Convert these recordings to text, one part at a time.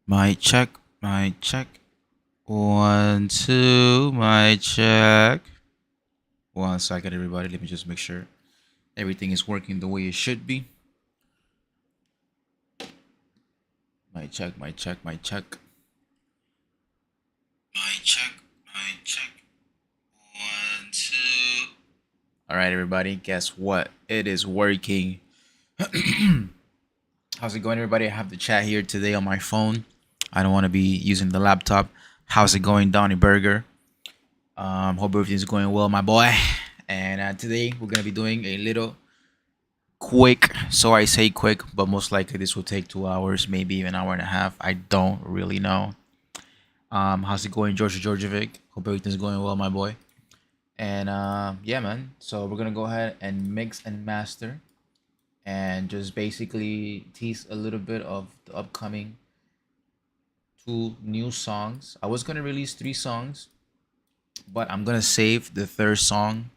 My check, my check. 1, 2, my check. 1 second, everybody. Let me just make sure everything is working the way it should be. My check, my check, my check. My check, my check. 1, 2. All right, everybody. Guess what? It is working. How's it going, everybody? I have the chat here today on my phone. I don't want to be using the laptop. How's it going, Donnie Burger? Hope everything's going well, my boy. And today we're gonna be doing a little quick. So I say quick, but most likely this will take 2 hours, maybe even an hour and a half. I don't really know. How's it going, George Georgievic? Hope everything's going well, my boy. And yeah, man. So we're gonna go ahead and mix and master, and just basically tease a little bit of the upcoming 2 new songs. I was gonna release 3 songs, but I'm gonna save the third song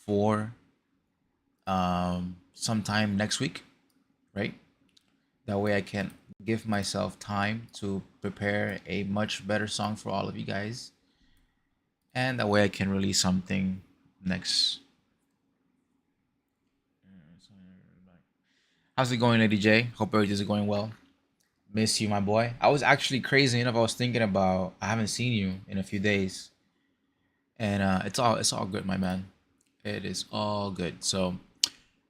for sometime next week, right? That way I can give myself time to prepare a much better song for all of you guys, and that way I can release something next. How's it going, Lady J? Hope everything's going well. Miss you, my boy. I was actually crazy enough. I was thinking about I haven't seen you in a few days, and it's all good, my man. It is all good. So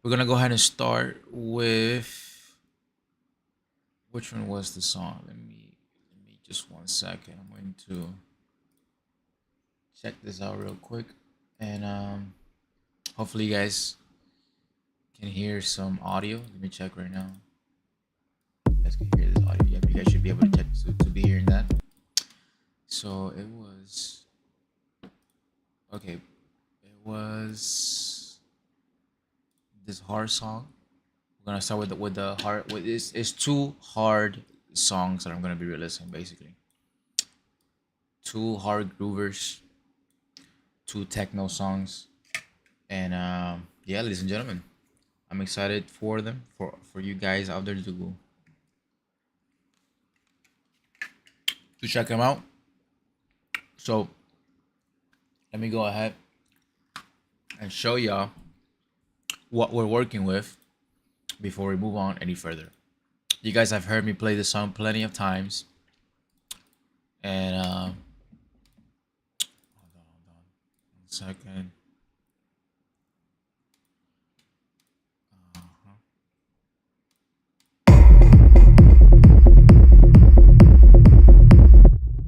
we're gonna go ahead and start with which one was the song? Let me just 1 second. I'm going to check this out real quick, and hopefully you guys can hear some audio. Let me check right now. You guys can hear this audio. Yeah, you guys should be able to check to be hearing that. So it was okay. It was this hard song. We're gonna start with the hard. With it's 2 hard songs that I'm gonna be releasing, basically. 2 hard groovers, 2 techno songs, and yeah, ladies and gentlemen, I'm excited for them, for you guys out there to check them out. So let me go ahead and show y'all what we're working with before we move on any further. You guys have heard me play this song plenty of times, and hold on 1 second. Uh-huh.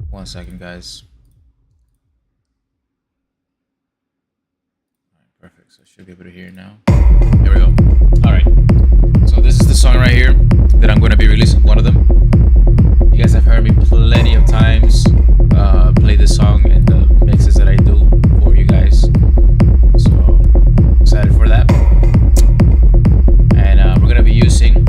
1 second, guys. All right, perfect. So I should be able to hear it now. There we go. All right. So this is the song right here that I'm going to be releasing. One of them. You guys have heard me plenty of times play this song in the mixes that I do for you guys. So excited for that. And we're going to be using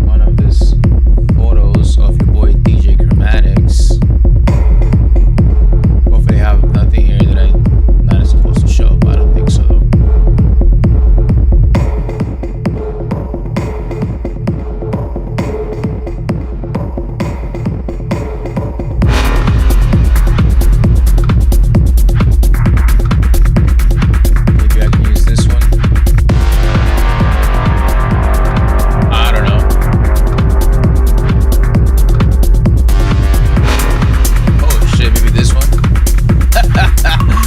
one of these photos of your boy DJ Chromatics. Hopefully I have nothing here that I'm not supposed to show, but I don't think so though. Maybe I can use this one. I don't know. Oh shit, maybe this one. Like that one.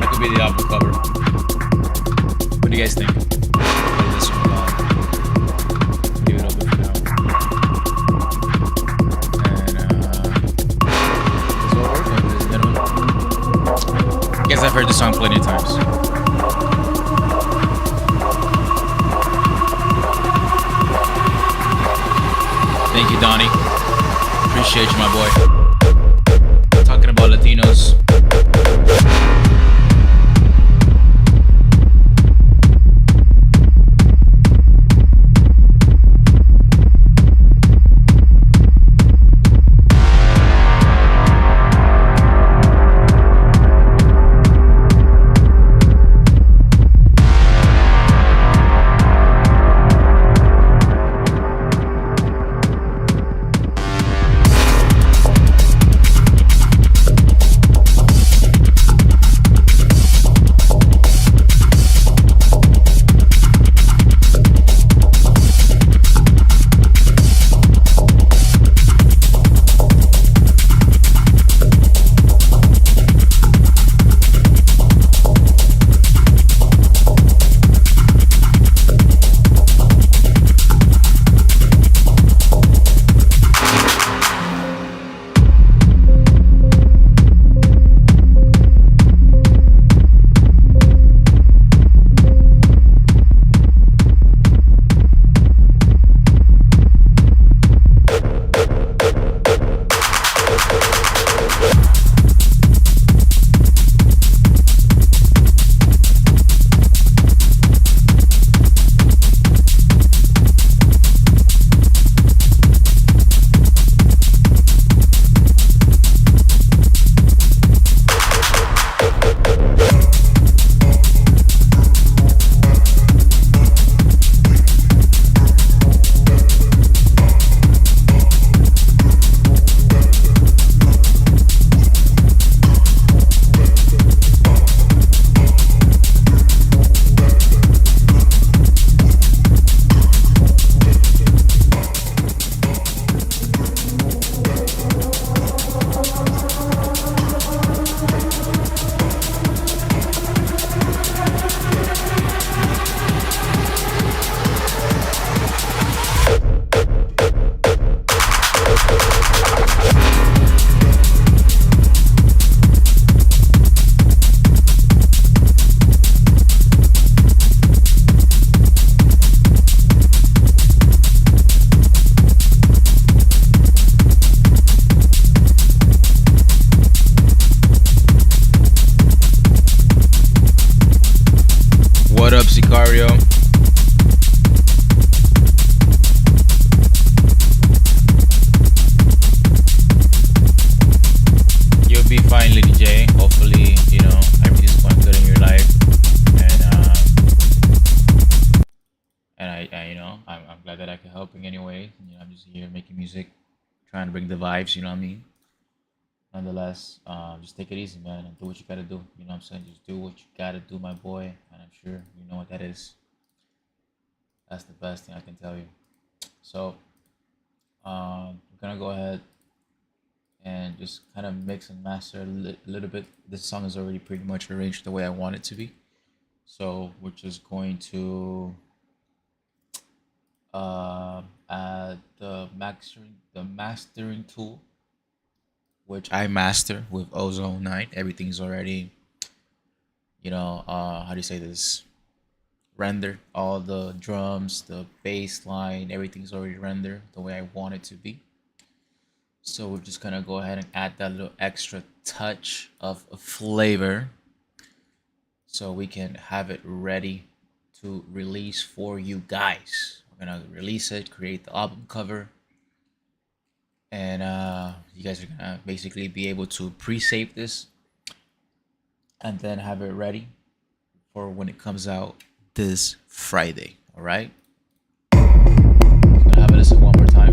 That could be the album cover. What do you guys think? Play this one leave it open for now. And this is what we're working with, ladies and gentlemen. I guess I've heard this song plenty of times. Thank you, Donnie. Appreciate you, my boy. Talking about Latinos. What up, Sicario? You'll be fine, Lady J. Hopefully, everything's going good in your life. And I'm glad that I can help in any way. I'm just here making music, trying to bring the vibes. You know what I mean? Nonetheless, just take it easy, man, and do what you gotta do. You know what I'm saying? Just do what you gotta do, my boy. And I'm sure you know what that is. That's the best thing I can tell you. So, we're gonna go ahead and just kind of mix and master a little bit. This song is already pretty much arranged the way I want it to be. So we're just going to add the mastering tool, which I master with Ozone 9. Everything's already, how do you say this? Rendered. All the drums, the bass line, everything's already rendered the way I want it to be. So we're just gonna go ahead and add that little extra touch of a flavor so we can have it ready to release for you guys. We're gonna release it, create the album cover, and you guys are gonna basically be able to pre-save this and then have it ready for when it comes out this Friday. All right, gonna have it listen one more time.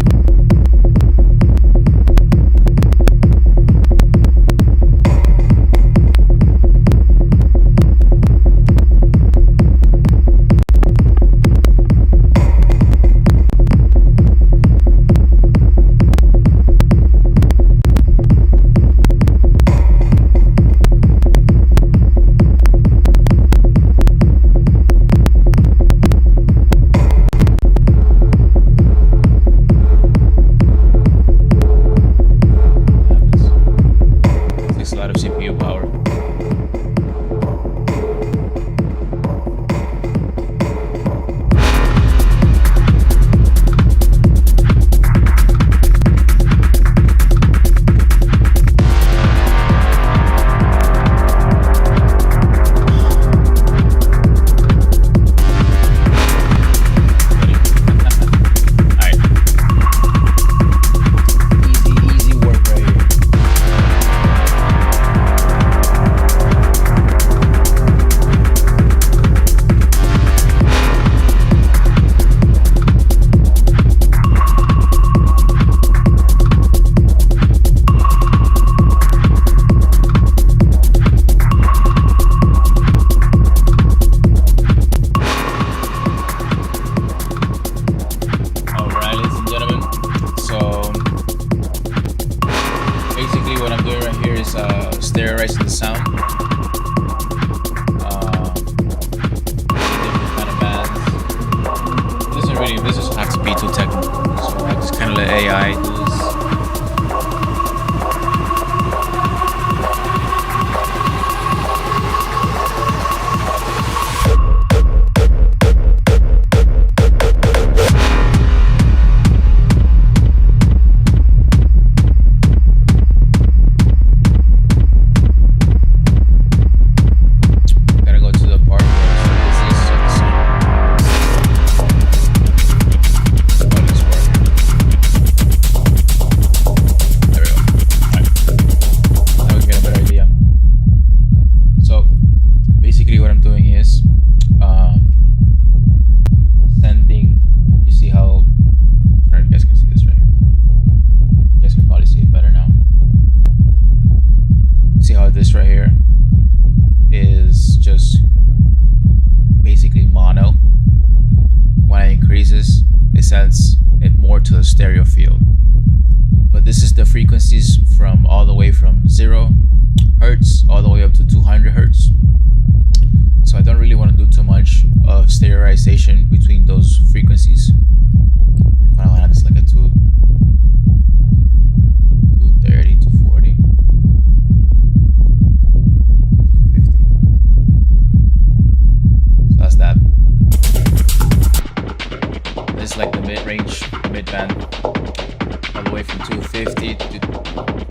AI dudes. Gotta go to the part where this is there we go. Alright. Now we can get a better idea. So basically what I'm doing is um, sending, you see how, I don't know if you guys can see this right here. You guys can probably see it better now. You see how this right here is just basically mono. When it increases, it sends it more to the stereo field. But this is the frequencies from all the way from 0 hertz all the way up to 200 hertz. So I don't really want to do too much of stereoization between those frequencies. I want to have this like a 230, 240, 250. So that's that. This is like the mid-range, mid band, all the way from 250 to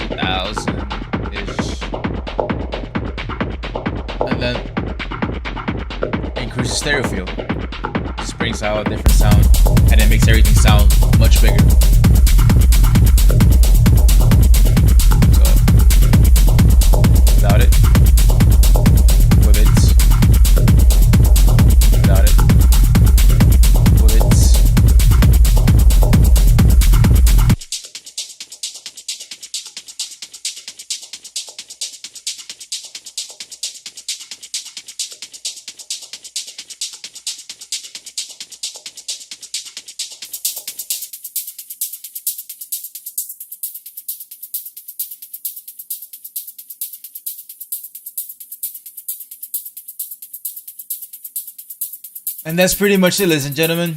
2000 ish, and then increases stereo field. Just brings out a different sound, and it makes everything sound much bigger. So without it, with it, without it, with it. And that's pretty much it, ladies and gentlemen.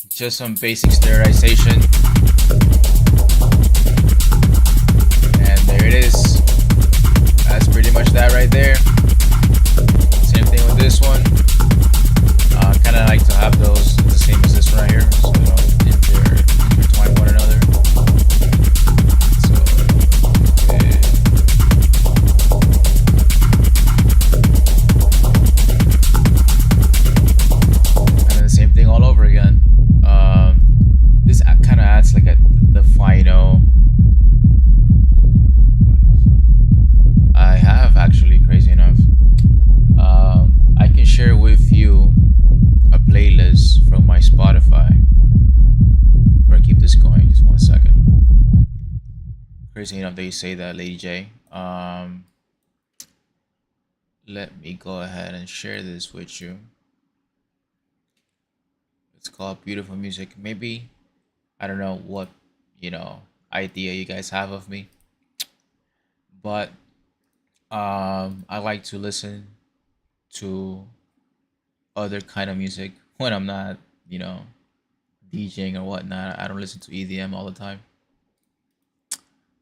Just some basic sterilization. And there it is. That's pretty much that right there. Same thing with this one. Kind of like to have those the same as this one right here. So they're intertwine one another. So, same thing all over again. This kind of adds like the final. I have actually, crazy enough. I can share with you a playlist from my Spotify. Before I keep this going, just 1 second. Crazy enough that you say that, Lady J. Let me go ahead and share this with you. It's called Beautiful Music. Maybe, I don't know what, idea you guys have of me, but I like to listen to other kind of music when I'm not, DJing or whatnot. I don't listen to EDM all the time.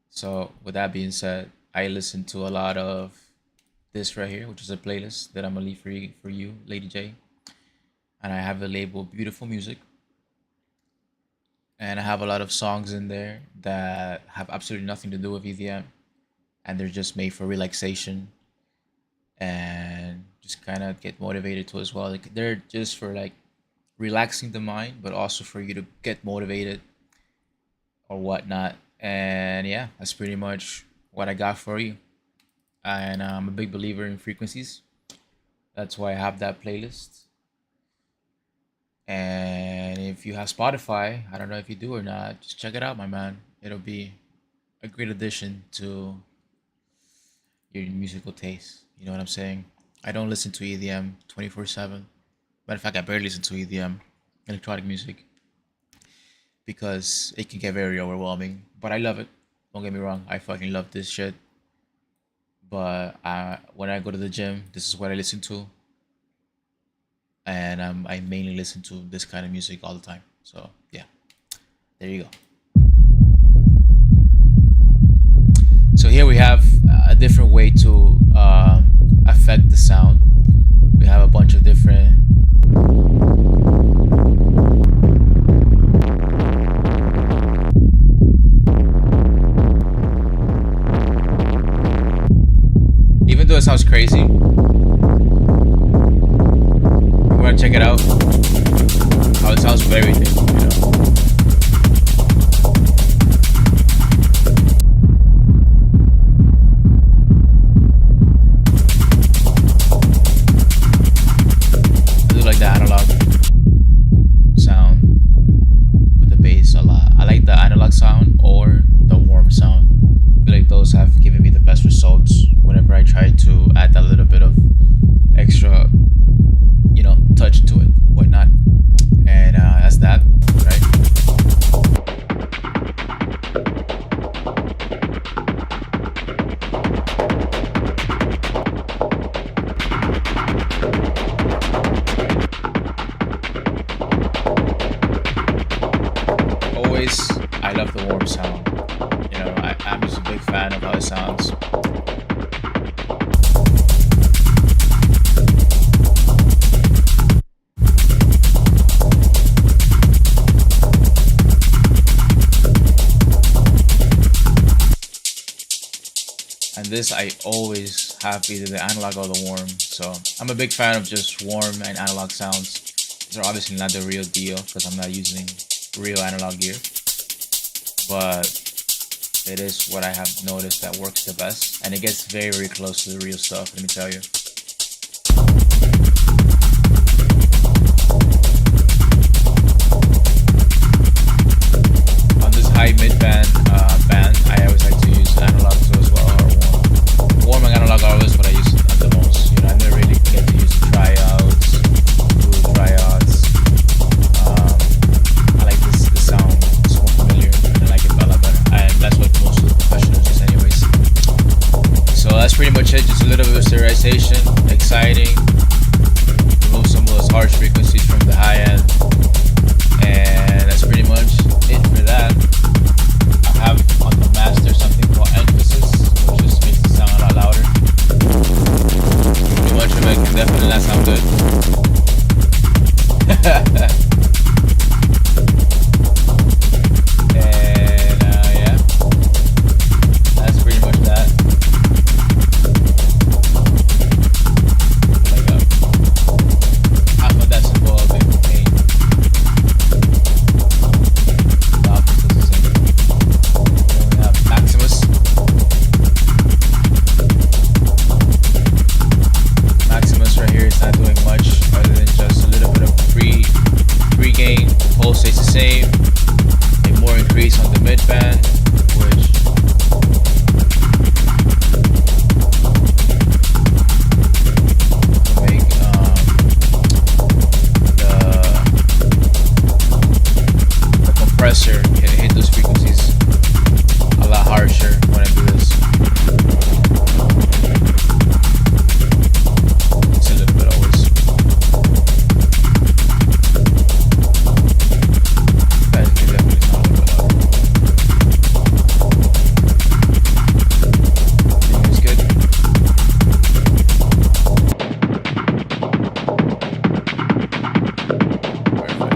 So with that being said, I listen to a lot of this right here, which is a playlist that I'm gonna leave for you, Lady J. And I have a label Beautiful Music. And I have a lot of songs in there that have absolutely nothing to do with EDM, and they're just made for relaxation and just kind of get motivated to as well. Like they're just for like relaxing the mind, but also for you to get motivated or whatnot. And yeah, that's pretty much what I got for you. And I'm a big believer in frequencies. That's why I have that playlist. And if you have Spotify, I don't know if you do or not, just check it out, my man. It'll be a great addition to your musical taste. You know what I'm saying? I don't listen to EDM 24/7. Matter of fact, I barely listen to EDM, electronic music, because it can get very overwhelming. But I love it. Don't get me wrong. I fucking love this shit. But when I go to the gym, this is what I listen to. And I mainly listen to this kind of music all the time. So, yeah. There you go. here we have a different way to affect the sound. We have a bunch of different even though it sounds crazy, we're gonna check it out. How it sounds with everything, you know. I do like the analog sound with the bass a lot. I like the analog sound or the warm sound. I feel like those have given me the best results whenever I try to add that little bit of extra, you know, touch to it, whatnot. And that's that, right? Always, I love the warm sound. You know, I'm just a big fan of how it sounds. And this I always have either the analog or the warm. So I'm a big fan of just warm and analog sounds. They're obviously not the real deal because I'm not using real analog gear. But it is what I have noticed that works the best. And it gets very, very close to the real stuff, let me tell you. On this high mid-band band, I always like to use analog too as well, or warm. Warm and analog are always what I use at the most. You know, I never really get to use the tryouts, do tryouts. I like this sound. It's more familiar and I like it a lot better. And that's what most of the professionals use anyways. So that's pretty much it. Just a little bit of sterilization, exciting. Remove some of those harsh frequencies from the high end. And that's pretty much it for that. I have on the master something called emphasis, which just makes it sound a lot louder. Too much of it can definitely not sound good. And yeah, that's pretty much that. Like half a decibel of it pain. The opposite is the same. Then we have Maximus. Maximus right here is not doing much other than just a little bit of free gain. Pulse stays the same. A more increase on the mid band, which will make the compressor hit those frequencies a lot harsher when I do this. It's a little bit always. That can definitely sound a little bit louder. Everything is good. Perfect.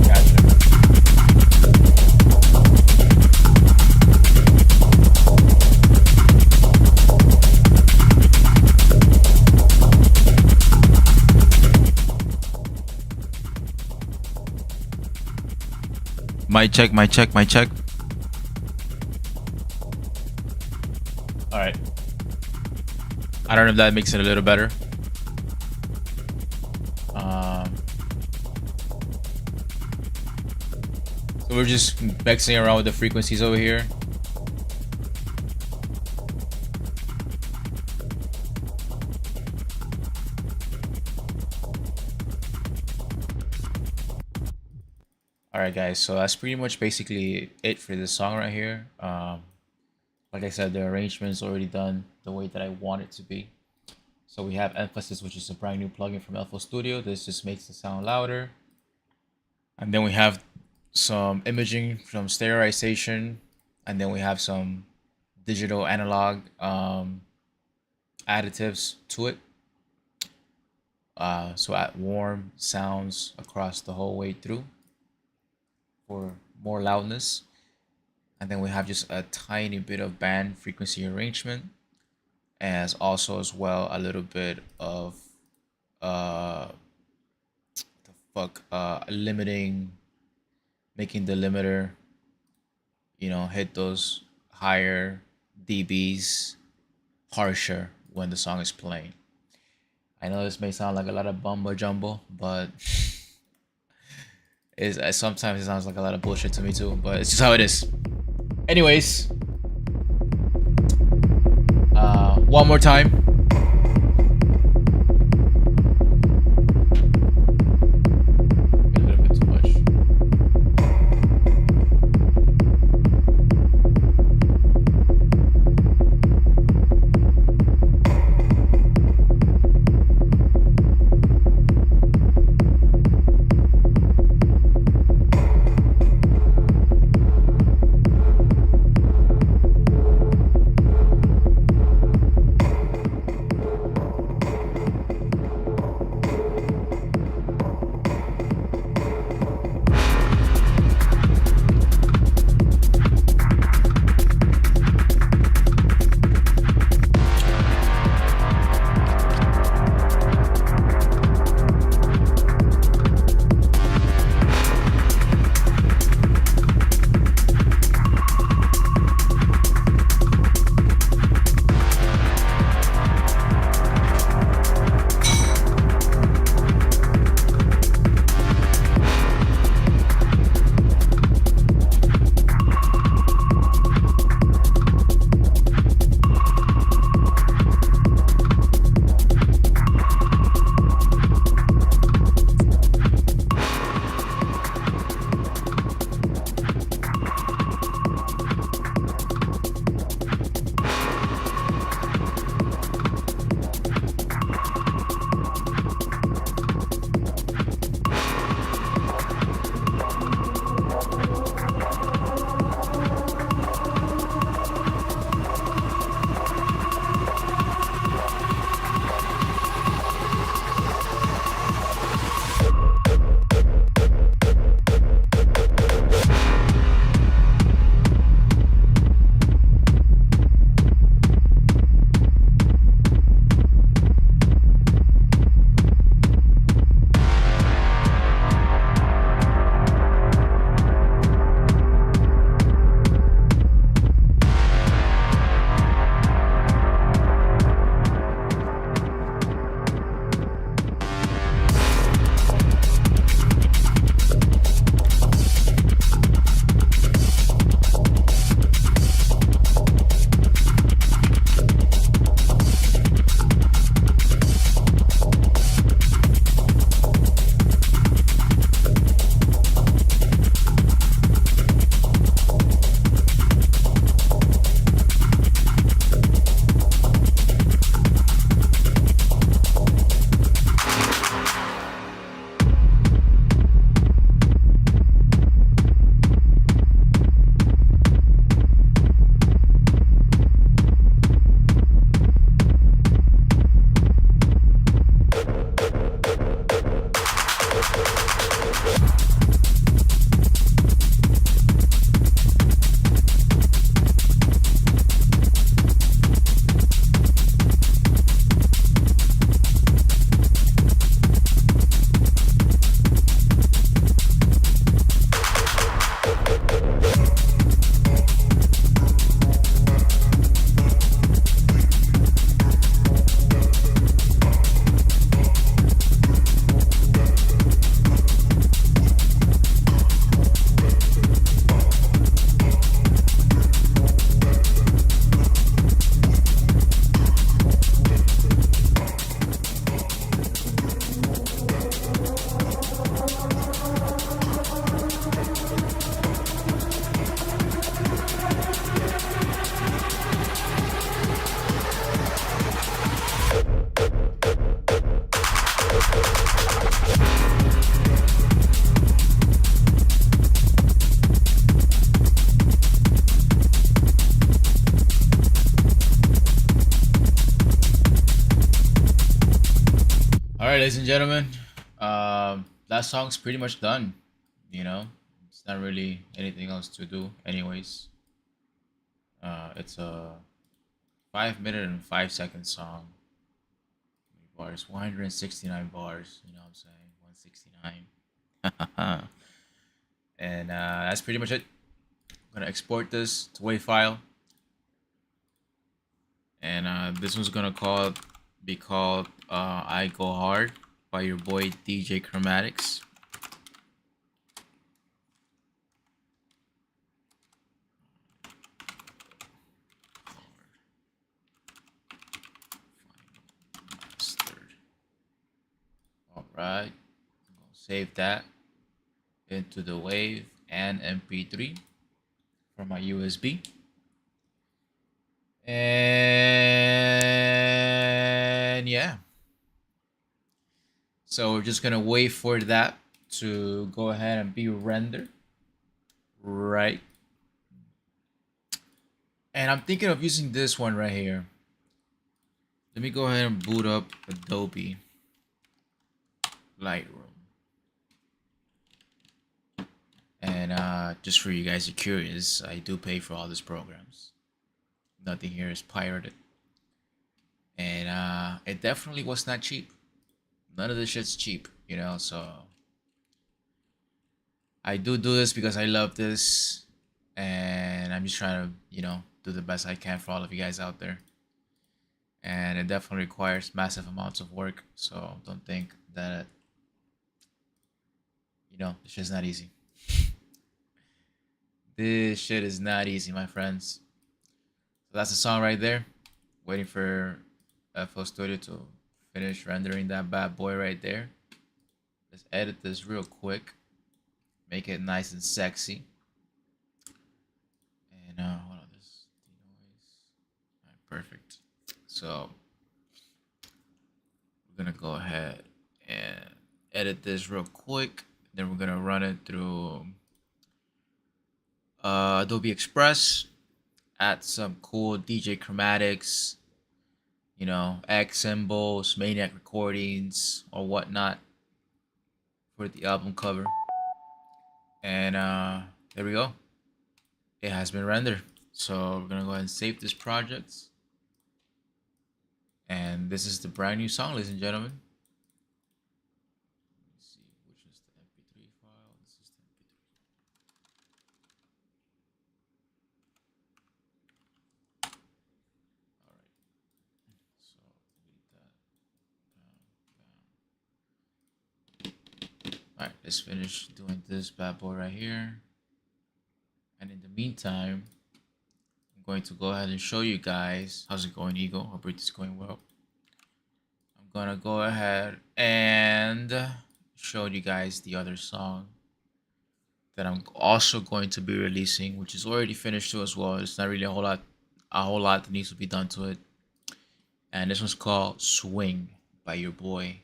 Gotcha. Mic check, mic check, mic check. All right. I don't know if that makes it a little better. So we're just messing around with the frequencies over here. Alright guys, so that's pretty much basically it for this song right here. Like I said, the arrangement's already done the way that I want it to be. So we have Emphasis, which is a brand new plugin from FL Studio. This just makes the sound louder. And then we have some imaging from stereoization. And then we have some digital analog additives to it. So at warm sounds across the whole way through for more loudness. And then we have just a tiny bit of band frequency arrangement, as also as well a little bit of uh the fuck limiting, making the limiter, hit those higher dBs harsher when the song is playing. I know this may sound like a lot of bumbo jumbo, but sometimes it sounds like a lot of bullshit to me too. But it's just how it is. Anyways, one more time. A little bit too much. right, ladies and gentlemen, that song's pretty much done. You know, it's not really anything else to do, anyways. It's a 5 minute and 5 second song. Bars, 169 bars. You know what I'm saying? 169. And that's pretty much it. I'm gonna export this to WAV file, and this one's gonna be called "I Go Hard" by your boy DJ Chromatics. All right, save that into the WAV and MP3 from my USB. And yeah, so we're just gonna wait for that to go ahead and be rendered, right? And I'm thinking of using this one right here. Let me go ahead and boot up Adobe Lightroom. And just for you guys who are curious, I do pay for all these programs. Nothing here is pirated. And it definitely was not cheap. None of this shit's cheap, you know, so I do this because I love this, and I'm just trying to, you know, do the best I can for all of you guys out there. And it definitely requires massive amounts of work, so don't think that, you know, this shit's not easy. This shit is not easy, my friends. So that's the song right there. Waiting for FL Studio to finish rendering that bad boy right there. Let's edit this real quick. Make it nice and sexy. And hold on, this denoise. Alright, perfect. So we're gonna go ahead and edit this real quick. Then we're gonna run it through Adobe Express. Add some cool DJ chromatics, you know, X symbols, Maniac Recordings, or whatnot for the album cover. And there we go. It has been rendered. So we're gonna go ahead and save this project. And this is the brand new song, ladies and gentlemen. Let's see, which is the MP3 file. This is the MP3. All right. So delete that. All right, let's finish doing this bad boy right here. And in the meantime, I'm going to go ahead and show you guys. How's it going, Eagle? Hope it's going well. I'm gonna go ahead and show you guys the other song that I'm also going to be releasing, which is already finished too as well. It's not really a whole lot that needs to be done to it. And this one's called Swing by your boy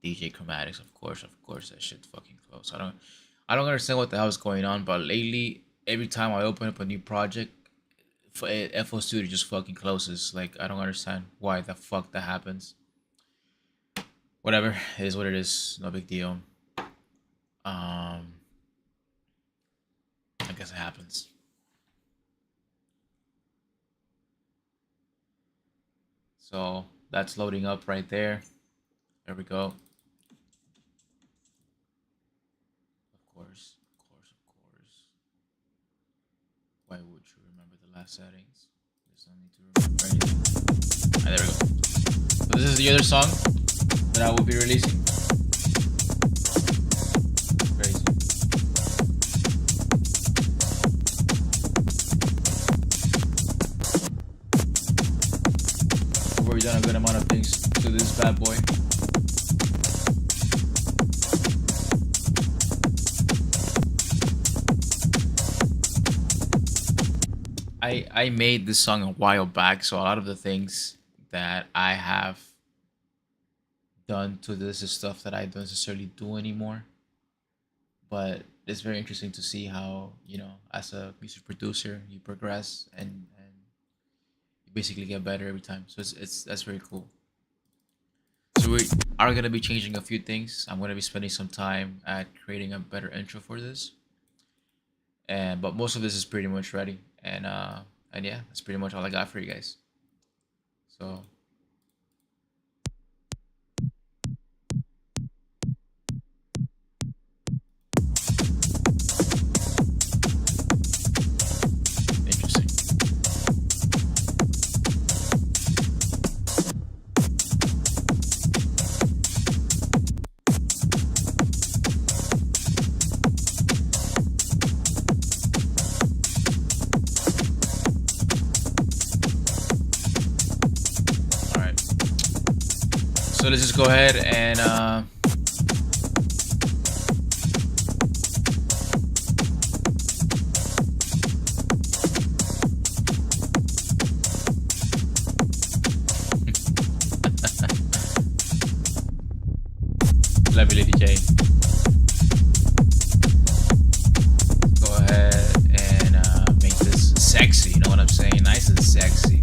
DJ Chromatics. Of course, that shit fucking close. I don't understand what the hell is going on, but lately every time I open up a new project, FL Studio just fucking closes. Like, I don't understand why the fuck that happens. Whatever, it is what it is. No big deal. I guess it happens. So that's loading up right there. There we go. Of course. Why would you remember the last settings? There's no need to remember anything. Alright, there we go. So this is the other song that I will be releasing. Crazy. We've already done a good amount of things to this bad boy. I made this song a while back, so a lot of the things that I have done to this is stuff that I don't necessarily do anymore. But it's very interesting to see how, you know, as a music producer, you progress and you basically get better every time. So it's that's very cool. So So we are gonna be changing a few things. I'm gonna be spending some time at creating a better intro for this, and but most of this is pretty much ready. And yeah, that's pretty much all I got for you guys. So interesting. All right. So let's just go ahead and lovely Lady J. Go ahead and make this sexy. You know what I'm saying? Nice and sexy.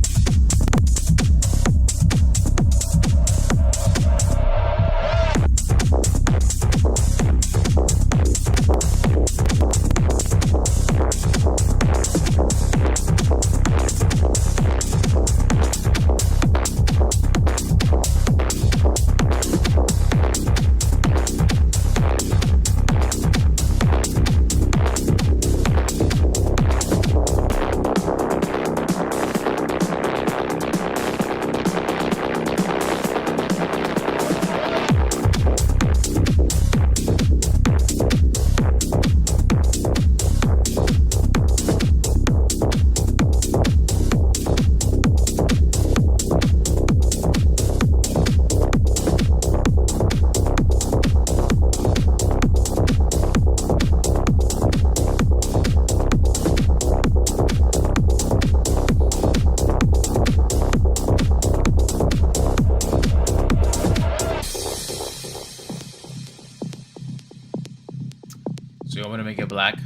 So I'm gonna make it black.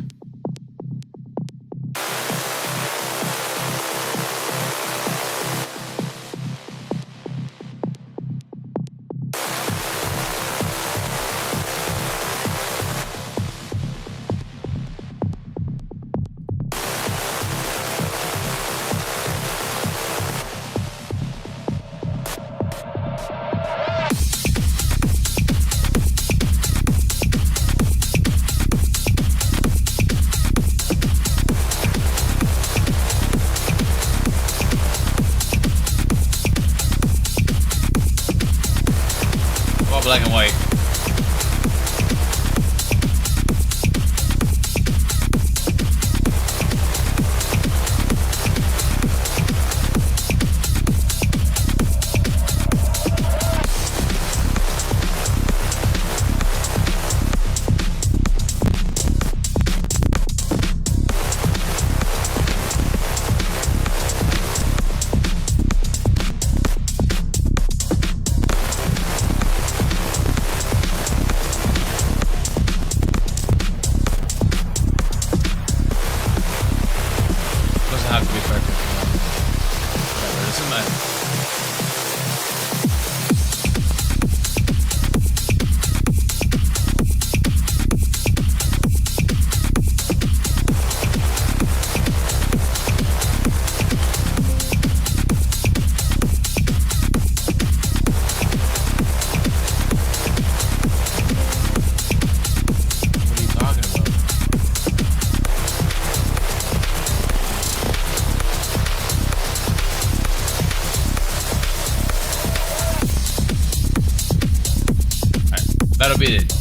All black and white. Doesn't have to be perfect. Whatever, it doesn't matter. What are you talking about? Alright, that'll be it.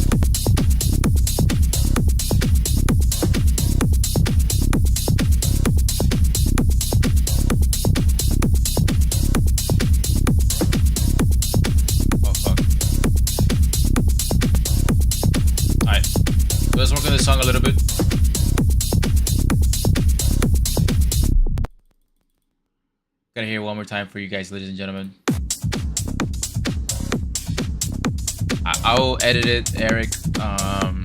Oh fuck. Alright, let's work on this song a little bit. Gotta hear it one more time for you guys, ladies and gentlemen. I'll edit it, Eric, on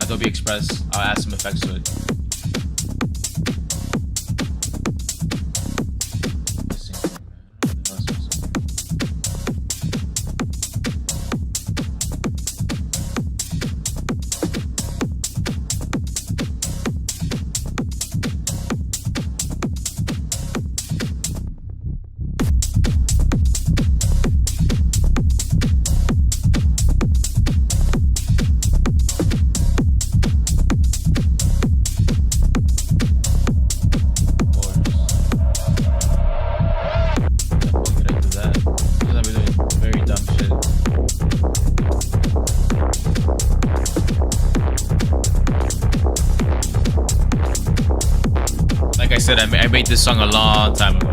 Adobe Express. I'll add some effects to it. I made this song a long time ago.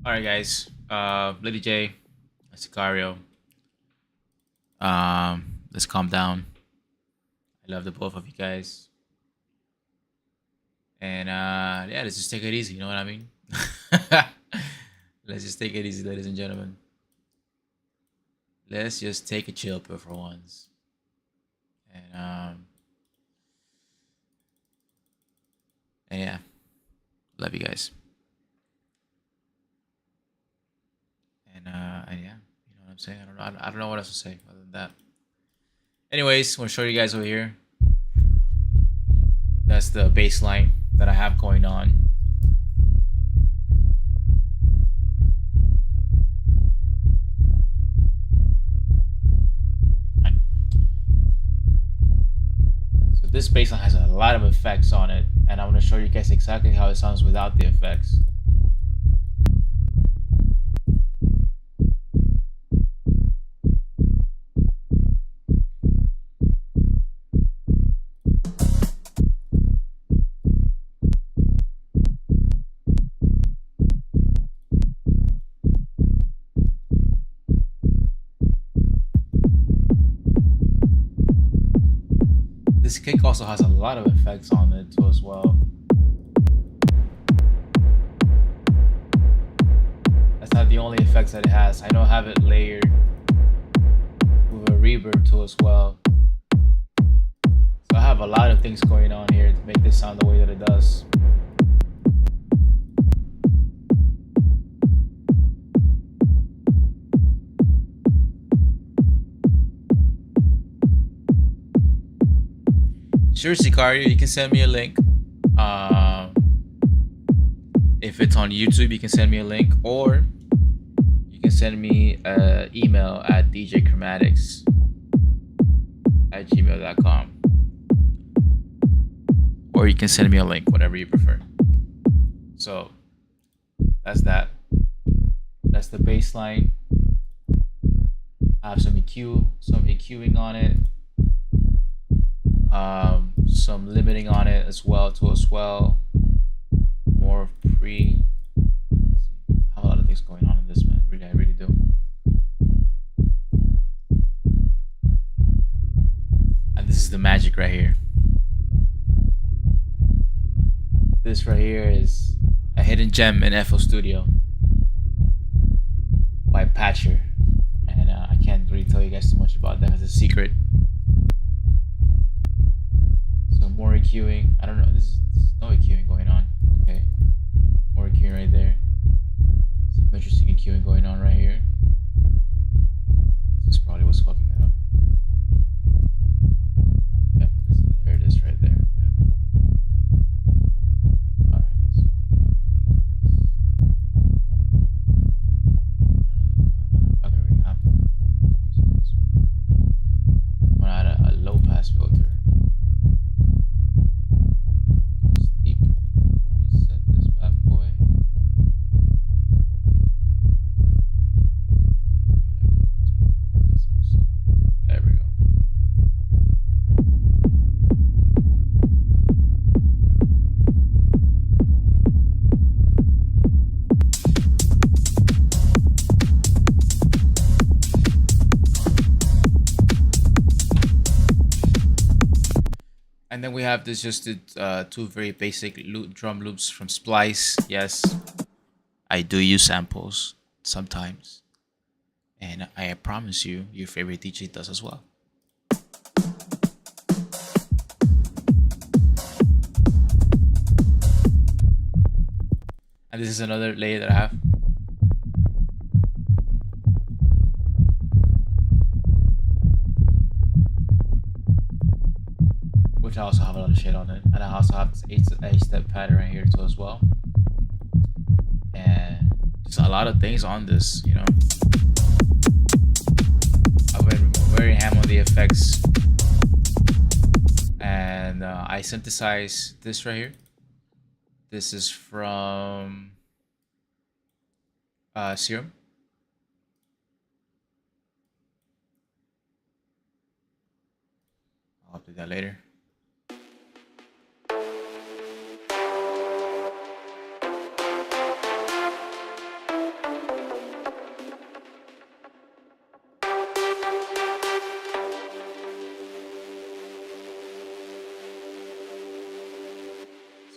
Alright guys, Lady J, Sicario. Let's calm down. I love the both of you guys. And yeah, let's just take it easy, you know what I mean? Let's just take it easy, ladies and gentlemen. Let's just take a chill pill for once. And yeah, love you guys. And yeah, you know what I'm saying. I don't know what else to say other than that. Anyways, I'm gonna show you guys over here. That's the bass line that I have going on. So this bass line has a lot of effects on it, and I'm gonna show you guys exactly how it sounds without the effects. This kick also has a lot of effects on it too as well. That's not the only effects that it has. I know I have it layered with a reverb too as well. So I have a lot of things going on here to make this sound the way that it does. Sure, Sicario, you can send me a link. If it's on YouTube, you can send me a link, or you can send me an email at djchromatics@gmail.com, or you can send me a link, whatever you prefer. So that's that. That's the bass line. I have some EQing on it, some limiting on it as well to a swell, more of pre. I have a lot of things going on in this, man. Really, I really do. And this is the magic right here. This right here is a hidden gem in FL Studio by Patcher, and I can't really tell you guys too much about that as a secret. So more EQing. I don't know. This is no EQing going on. Okay, more EQing right there. Some interesting EQing going on right here. This is probably what's fucking it up. Yep, there it is right there. Yep. Alright, so I'm gonna delete this. I already have one. I'm using this one. I'm gonna add a low pass filter. Deep. Reset this bad boy. There we go. And then we have this just two very basic drum loops from Splice. Yes, I do use samples sometimes, and I promise you, your favorite DJ does as well. And this is another layer that I have. Which I also have a lot of shit on it. And I also have this 8-step pattern right here too as well. And there's a lot of things on this, you know. I've been very ham on the effects. And I synthesize this right here. This is from Serum. I'll update that later.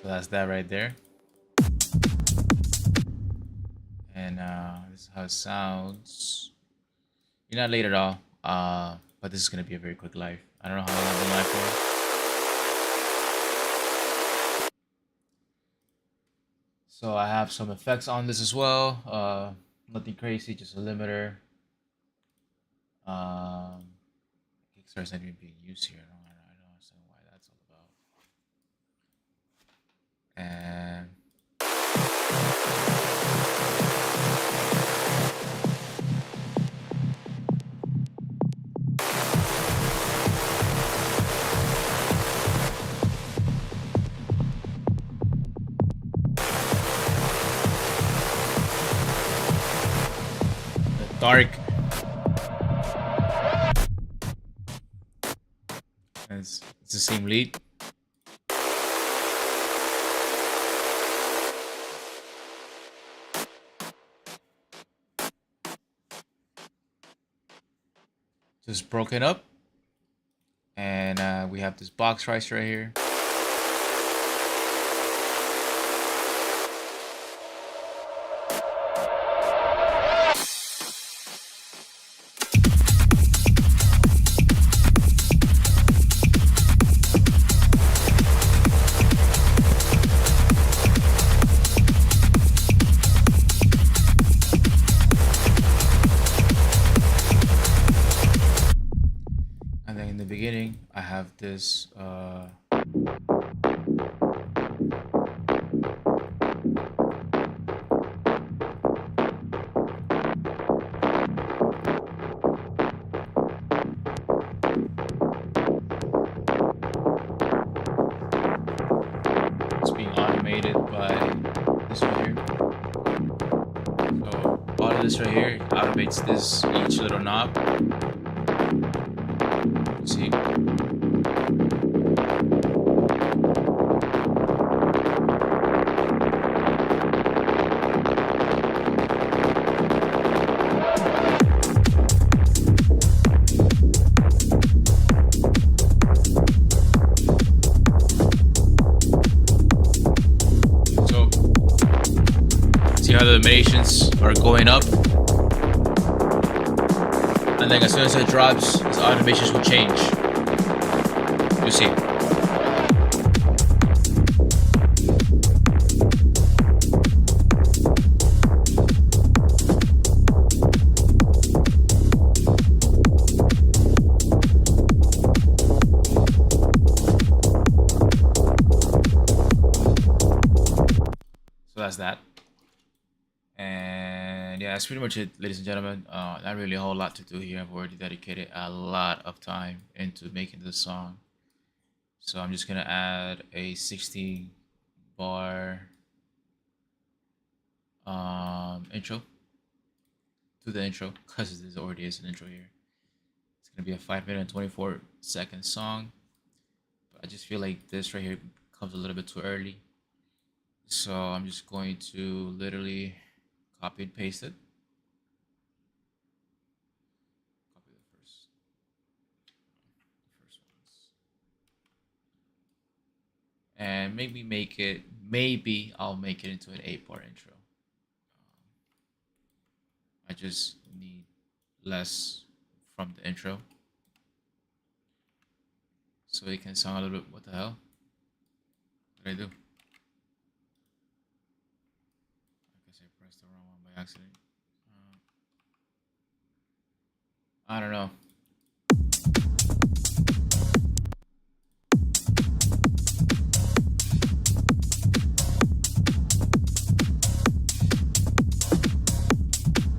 So that's that right there. And this is how it sounds. You're not late at all, but this is gonna be a very quick live. I don't know how long I've been live for. So I have some effects on this as well. Nothing crazy, just a limiter. Kickstarter's not even being used here. I don't understand why that's all about. And dark. It's the same lead. Just broken up. And we have this box rice right here. Beginning, I have this It's this each little knob. See? So, see how the animations are going up? And then as soon as it drops, the animations will change. You see. So that's that. And yeah, that's pretty much it, ladies and gentlemen. Not really a whole lot to do here. I've already dedicated a lot of time into making this song. So I'm just gonna add a 16 bar intro to the intro, because this already is an intro here. It's gonna be a 5 minute and 24-second song. But I just feel like this right here comes a little bit too early. So I'm just going to literally copy and paste it. Copy the first ones. And maybe I'll make it into an 8-part intro. I just need less from the intro, so it can sound a little bit, what the hell did I do? I guess I pressed the wrong one by accident. I don't know.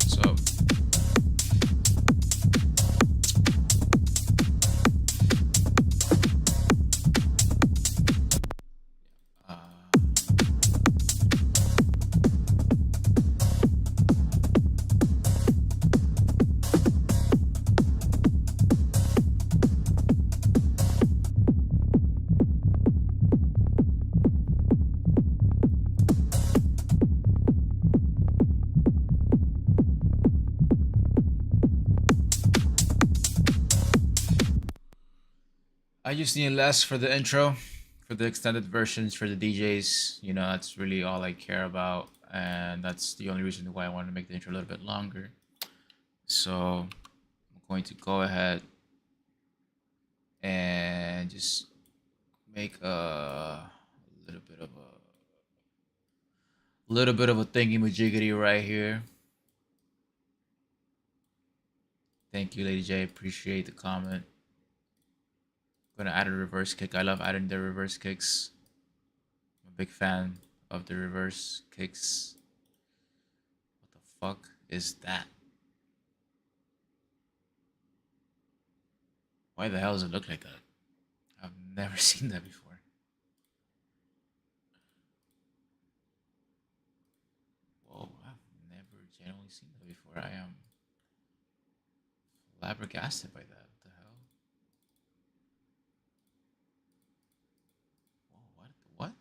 So I just need less for the intro, for the extended versions, for the DJs. You know, that's really all I care about, and that's the only reason why I wanted to make the intro a little bit longer. So I'm going to go ahead and just make a little bit of a thingy majiggity right here. Thank you, Lady J. Appreciate the comment. Gonna add a reverse kick. I love adding the reverse kicks. I'm a big fan of the reverse kicks. What the fuck is that? Why the hell does it look like that? I've never seen that before. Whoa, I've never genuinely seen that before. I am flabbergasted by that. What the hell? Whoa, what?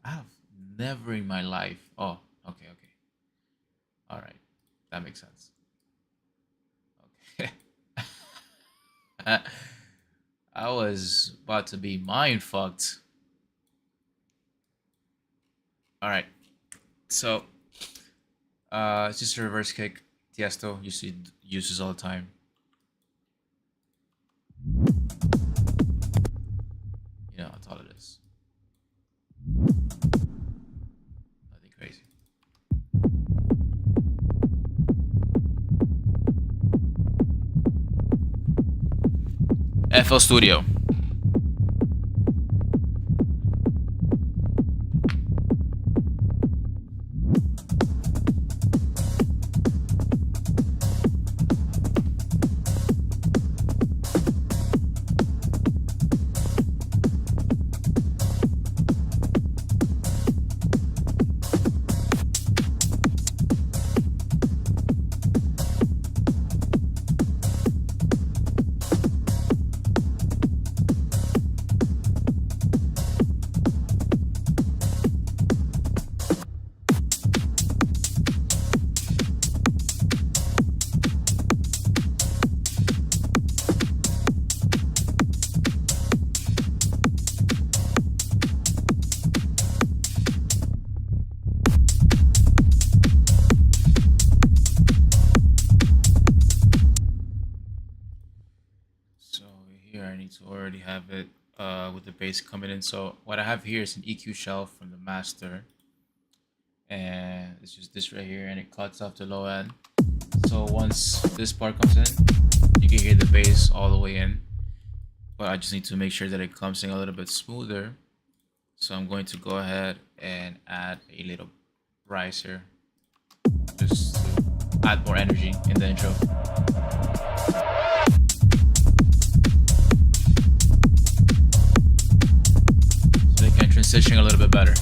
I have never in my life. Oh, okay. All right, that makes sense. Okay. I was about to be mind fucked. All right, so it's just a reverse kick. Tiesto uses all the time. You know, that's all it is. Nothing crazy. FL Studio. here I need to already have it with the bass coming in. So what I have here is an EQ shelf from the master, and it's just this right here, and it cuts off the low end. So once this part comes in, you can hear the bass all the way in, but I just need to make sure that it comes in a little bit smoother. So I'm going to go ahead and add a little rise here, just to add more energy in the intro. So they can transition a little bit better.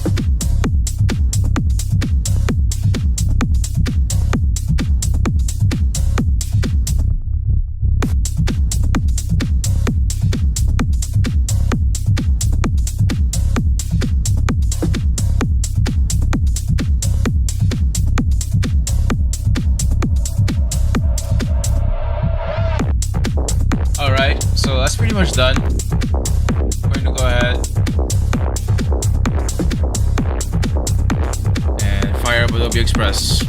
Alright, so that's pretty much done. I'm going to go ahead and fire up Adobe Express.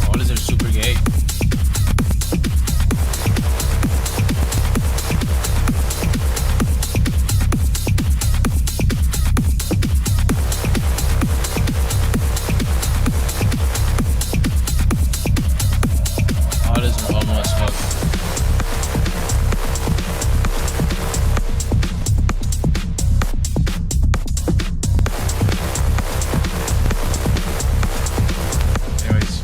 All is super gay. All is almost hooked. Anyways.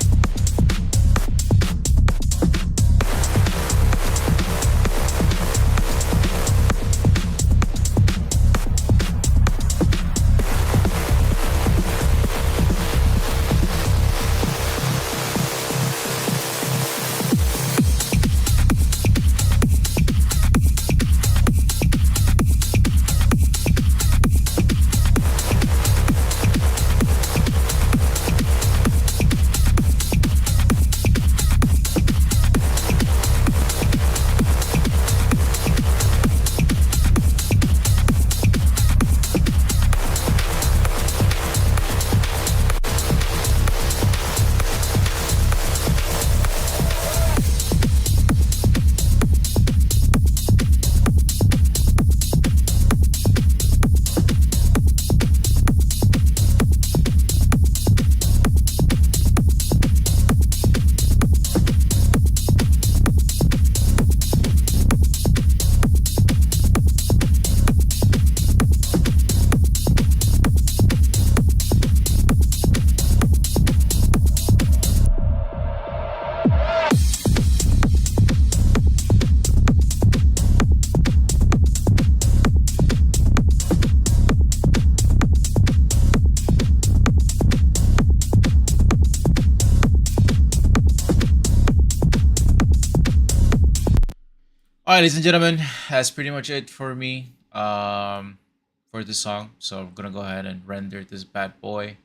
All right, ladies and gentlemen, that's pretty much it for me for this song. So I'm gonna go ahead and render this bad boy,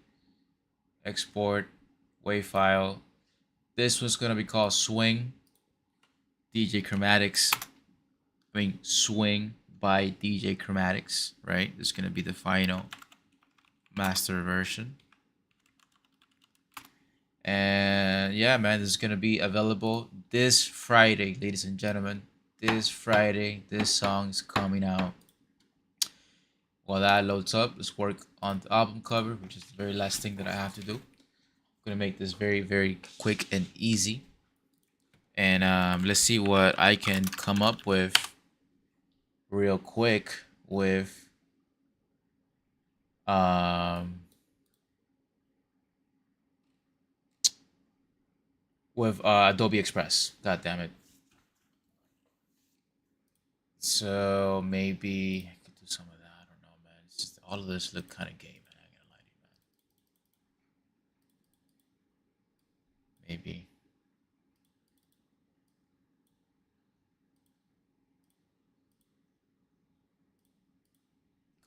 export, WAV file. This was gonna be called Swing DJ Chromatics. I mean Swing by DJ Chromatics, right? This is gonna be the final master version. And yeah, man, this is gonna be available this Friday, ladies and gentlemen. This Friday, this song's coming out. While that loads up, let's work on the album cover, which is the very last thing that I have to do. I'm gonna make this very, very quick and easy. And let's see what I can come up with real quick um, with Adobe Express. God damn it. So maybe I could do some of that. I don't know, man. It's just all of this look kind of gay, man. I gotta lie to you, man. Maybe.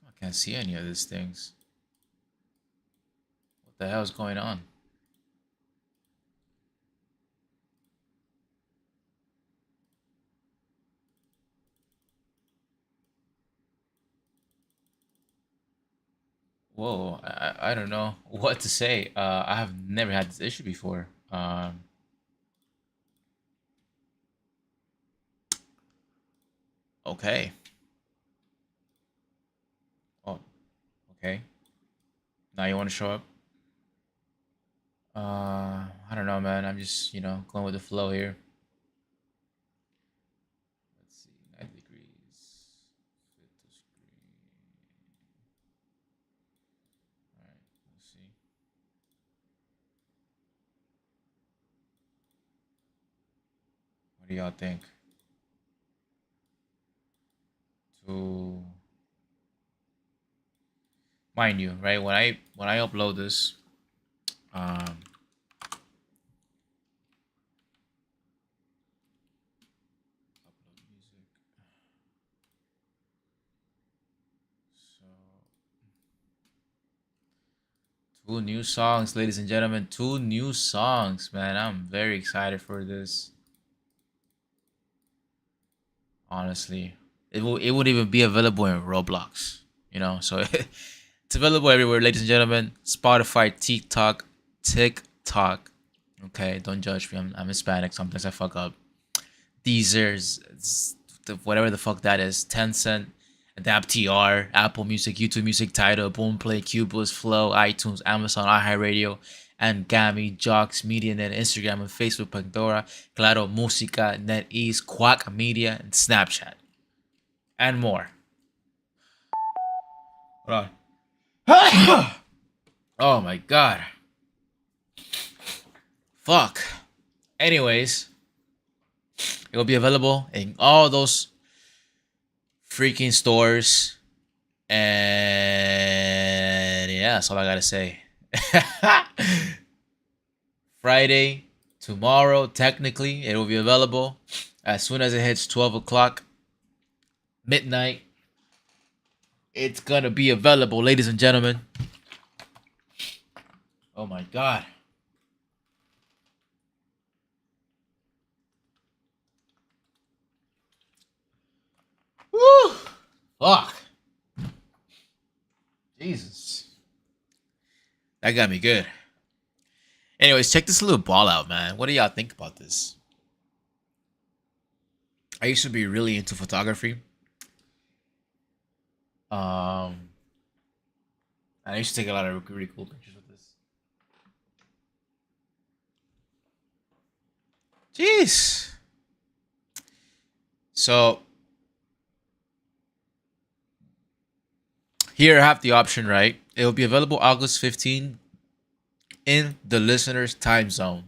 I can't see any of these things. What the hell is going on? Whoa, I don't know what to say. I have never had this issue before. Okay. Oh, okay. Now you want to show up? I don't know, man. I'm just, going with the flow here. Let's see, 90 degrees. Fit the screen. All right, let's see. What do y'all think? To mind you, right? When I upload this, um, upload music. So two new songs, ladies and gentlemen. Two new songs, man. I'm very excited for this. Honestly, it would even be available in Roblox. So it's available everywhere, ladies and gentlemen. Spotify, TikTok. Okay, don't judge me. I'm Hispanic. Sometimes I fuck up. Deezer's, whatever the fuck that is. Tencent, AdaptTR, Apple Music, YouTube Music, Tidal, Boomplay, Cubus, Flow, iTunes, Amazon, iHeartRadio, and Gami, Jocks, MediaNet, Instagram, and Facebook, Pandora, Claro, Musica, NetEase, Quack Media, and Snapchat, and more. Hold on. Oh my god. Fuck. Anyways, it will be available in all those freaking stores. And yeah, that's all I gotta say. Friday, tomorrow, technically, it will be available as soon as it hits 12 o'clock, midnight. It's gonna be available, ladies and gentlemen. Oh my god. Woo! Fuck. Jesus. That got me good. Anyways, check this little ball out, man. What do y'all think about this? I used to be really into photography. Um, and I used to take a lot of really cool pictures with this. Jeez. So here I have the option, right? It will be available August 15 in the listener's time zone.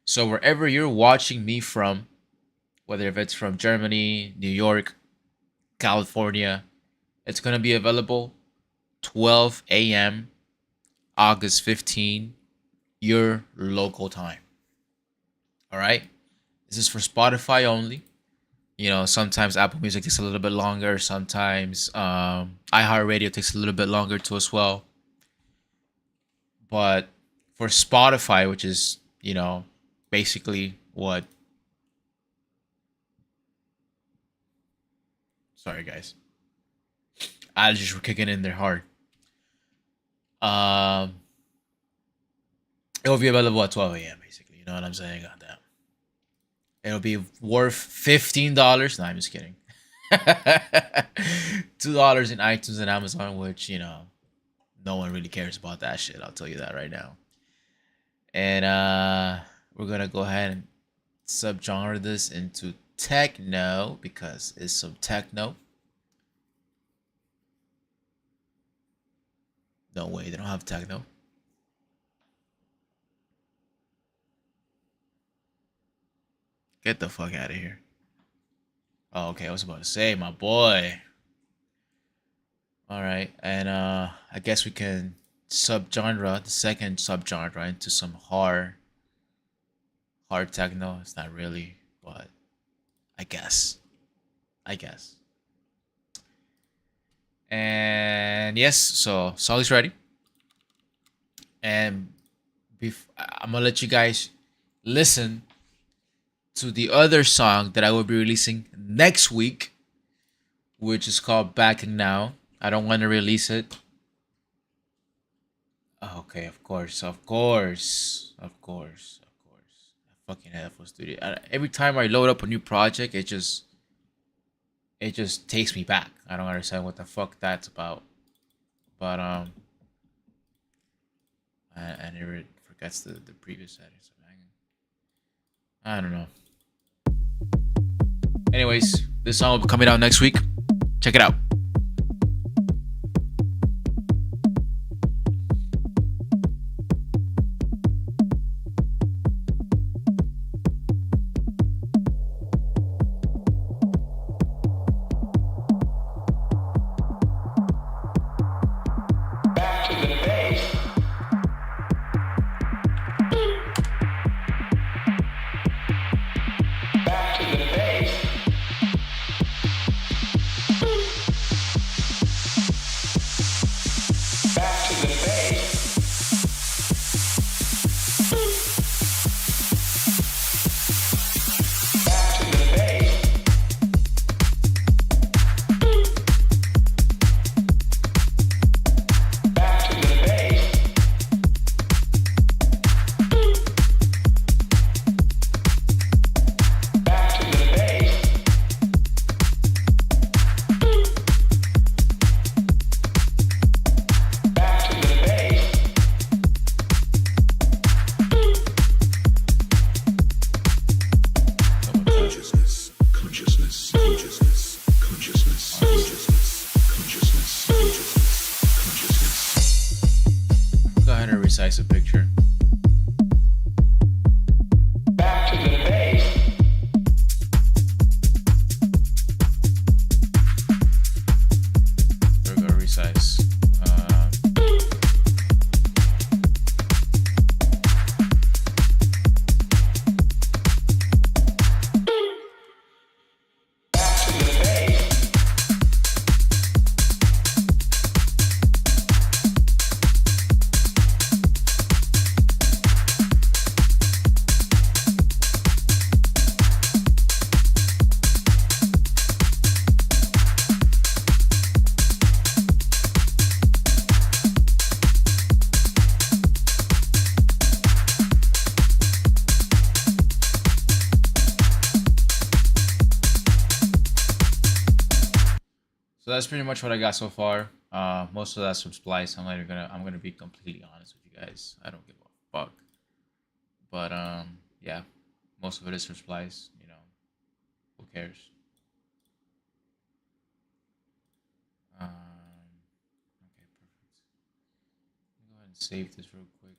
So wherever you're watching me from, whether if it's from Germany, New York, California, it's going to be available 12 a.m. August 15, your local time. All right? This is for Spotify only. Sometimes Apple Music takes a little bit longer. Sometimes iHeartRadio takes a little bit longer too as well. But for Spotify, which is, basically what Sorry, guys. Allergies were kicking in there hard. Um, it'll be available at 12 a.m. basically. You know what I'm saying? God damn. It'll be worth $15. No, I'm just kidding. $2 in iTunes and Amazon, which no one really cares about that shit. I'll tell you that right now. And we're gonna go ahead and subgenre this into techno because it's some techno. No way, they don't have techno. Get the fuck out of here. Oh, okay, I was about to say, my boy. All right, and I guess we can subgenre the second subgenre into some hard techno. It's not really, but I guess. I guess. And yes, so song is ready. And I'm gonna let you guys listen to the other song that I will be releasing next week, which is called Backing Now. I don't want to release it. Oh, okay, of course, of course, of course, of course. I fucking FL Studio. Every time I load up a new project, it just takes me back. I don't understand what the fuck that's about. But I never forgets the previous settings. I don't know. Anyways, this song will be coming out next week. Check it out. Resize a picture. Back to the base. We're gonna resize. So that's pretty much what I got so far. Most of that's from Splice. I'm gonna be completely honest with you guys. I don't give a fuck. But yeah, most of it is from Splice. Who cares? Okay, perfect. Go ahead and save this real quick.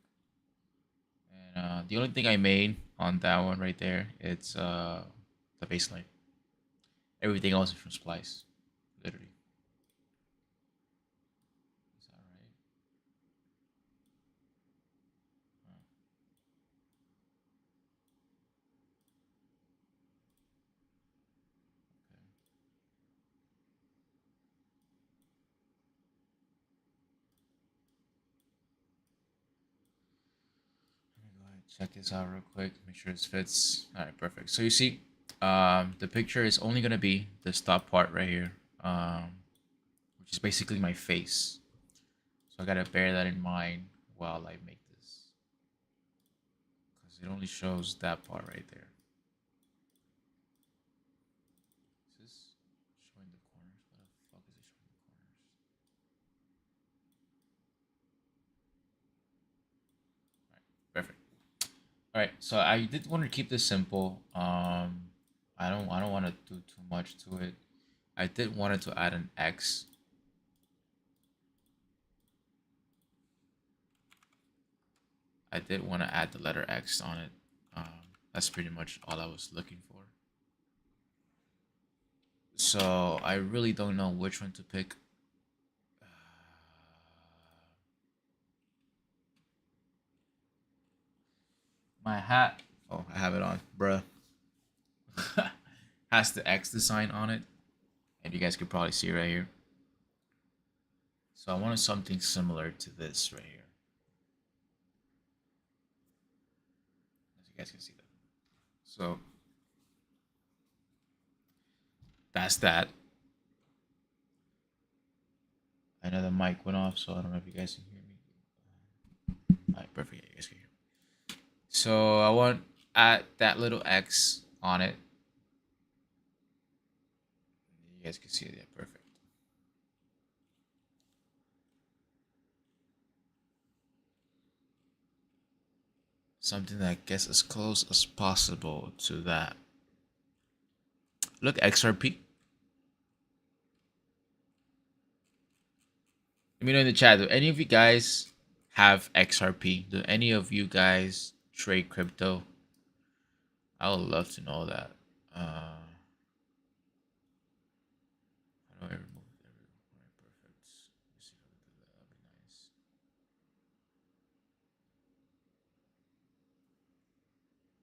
And the only thing I made on that one right there, it's the baseline. Everything else is from Splice, literally. Is that right? Check this out real quick. Make sure it fits. All right, perfect. So you see, the picture is only gonna be this top part right here. um, which is basically my face. So I gotta bear that in mind while I make this, because it only shows that part right there. Is this showing the corners? What the fuck is it showing the corners? Perfect. All right, so I did want to keep this simple. I don't want to do too much to it. I did wanted to add an X. I did want to add the letter X on it. That's pretty much all I was looking for. So I really don't know which one to pick. My hat. Oh, I have it on, bruh. Has the X design on it, and you guys could probably see right here. So I wanted something similar to this right here. As you guys can see that. So that's that. I know the mic went off, so I don't know if you guys can hear me. All right, perfect. Yeah, you guys can hear me. So I want add that little X on it. You guys can see it. Yeah, perfect. Something that gets as close as possible to that. Look, XRP. Let me know in the chat. Do any of you guys have XRP? Do any of you guys trade crypto? I would love to know that. How do I remove it? Alright, perfect. Let's see if I can do that.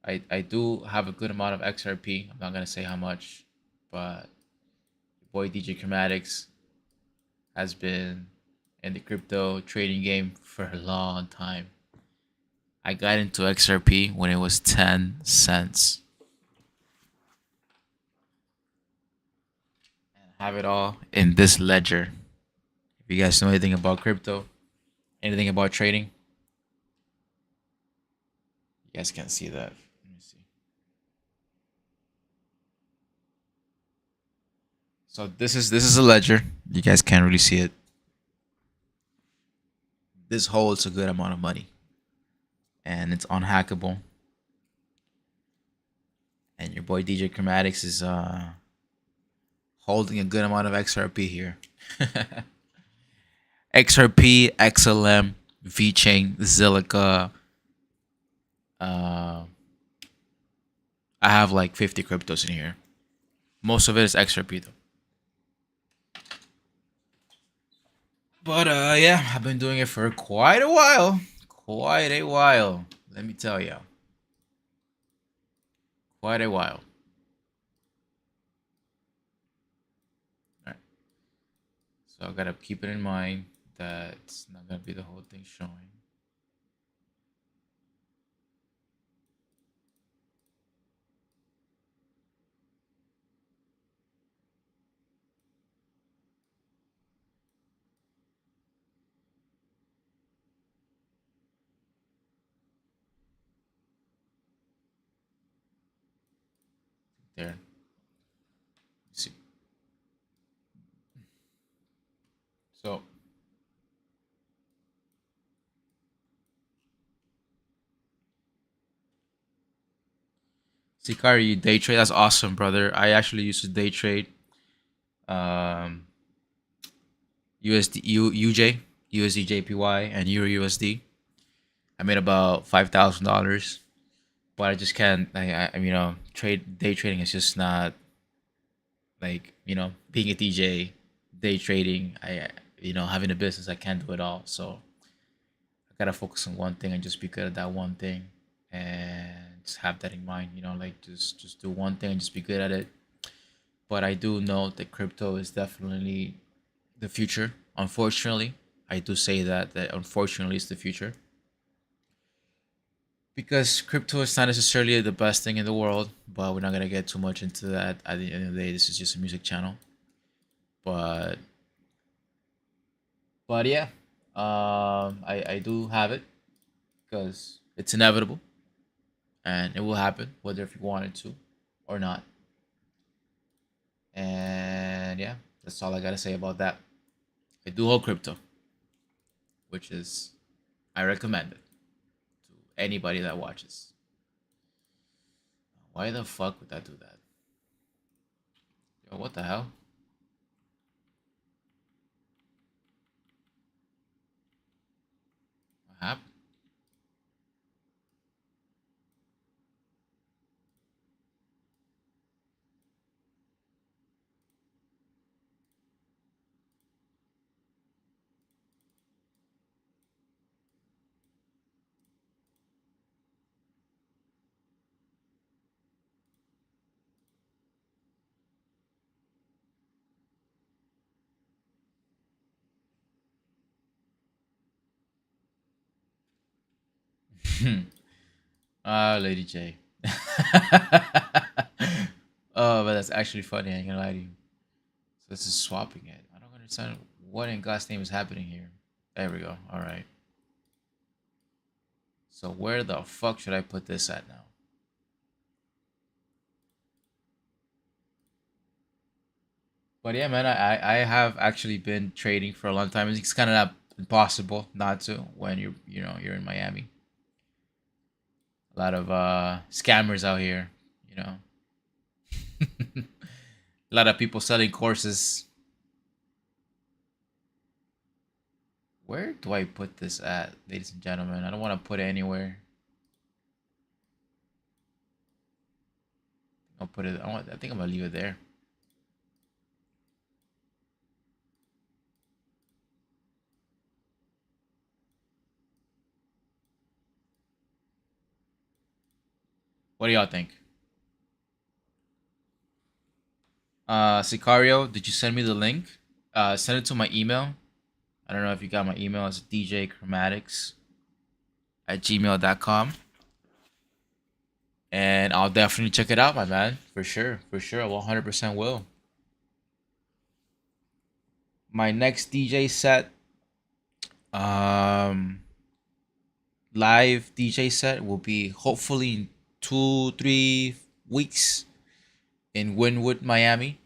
That'd be nice. I do have a good amount of XRP. I'm not gonna say how much, but your boy DJ Chromatics has been in the crypto trading game for a long time. I got into XRP when it was 10 cents. And I have it all in this ledger. If you guys know anything about crypto, anything about trading, you guys can see that. Let me see. So this is a ledger. You guys can't really see it. This holds a good amount of money, and it's unhackable. And your boy DJ Chromatics is holding a good amount of XRP here. XRP, XLM, VChain, Zilliqa. Uh, I have like 50 cryptos in here. Most of it is XRP though. But yeah, I've been doing it for quite a while. Quite a while. Let me tell you. Quite a while. Alright. So I gotta keep it in mind that it's not gonna be the whole thing showing. There. You see. So Sikari, you day trade? That's awesome, brother. I actually used to day trade um USD UJ, USD JPY, and Euro USD. I made about $5,000, but I just can't. Trade day trading is just not like being a DJ, day trading. Having a business, I can't do it all. So I gotta focus on one thing and just be good at that one thing, and just have that in mind. Like just do one thing and just be good at it. But I do know that crypto is definitely the future. Unfortunately, I do say that unfortunately it's the future, because crypto is not necessarily the best thing in the world. But we're not gonna get too much into that. At the end of the day, this is just a music channel. But yeah, I do have it because it's inevitable and it will happen whether if you want it to or not. And yeah, that's all I gotta say about that. I do hold crypto, which is I recommend it to anybody that watches. Why the fuck would I do that? Yo, what the hell? What happened? Lady J. Oh, but that's actually funny. I ain't gonna lie to you. So this is swapping it. I don't understand what in God's name is happening here. There we go. All right. So where the fuck should I put this at now? But yeah, man, I have actually been trading for a long time. It's kind of not impossible not to when you're in Miami. A lot of scammers out here, you know. A lot of people selling courses. Where do I put this at, ladies and gentlemen? I don't want to put it anywhere. I'll put it. I think I'm gonna leave it there. What do y'all think? Sicario, did you send me the link? Send it to my email. I don't know if you got my email. It's djchromatics@gmail.com. And I'll definitely check it out, my man. For sure. For sure. I 100% will. My next DJ set, um, live DJ set will be hopefully in 2, 3 weeks in Wynwood, Miami.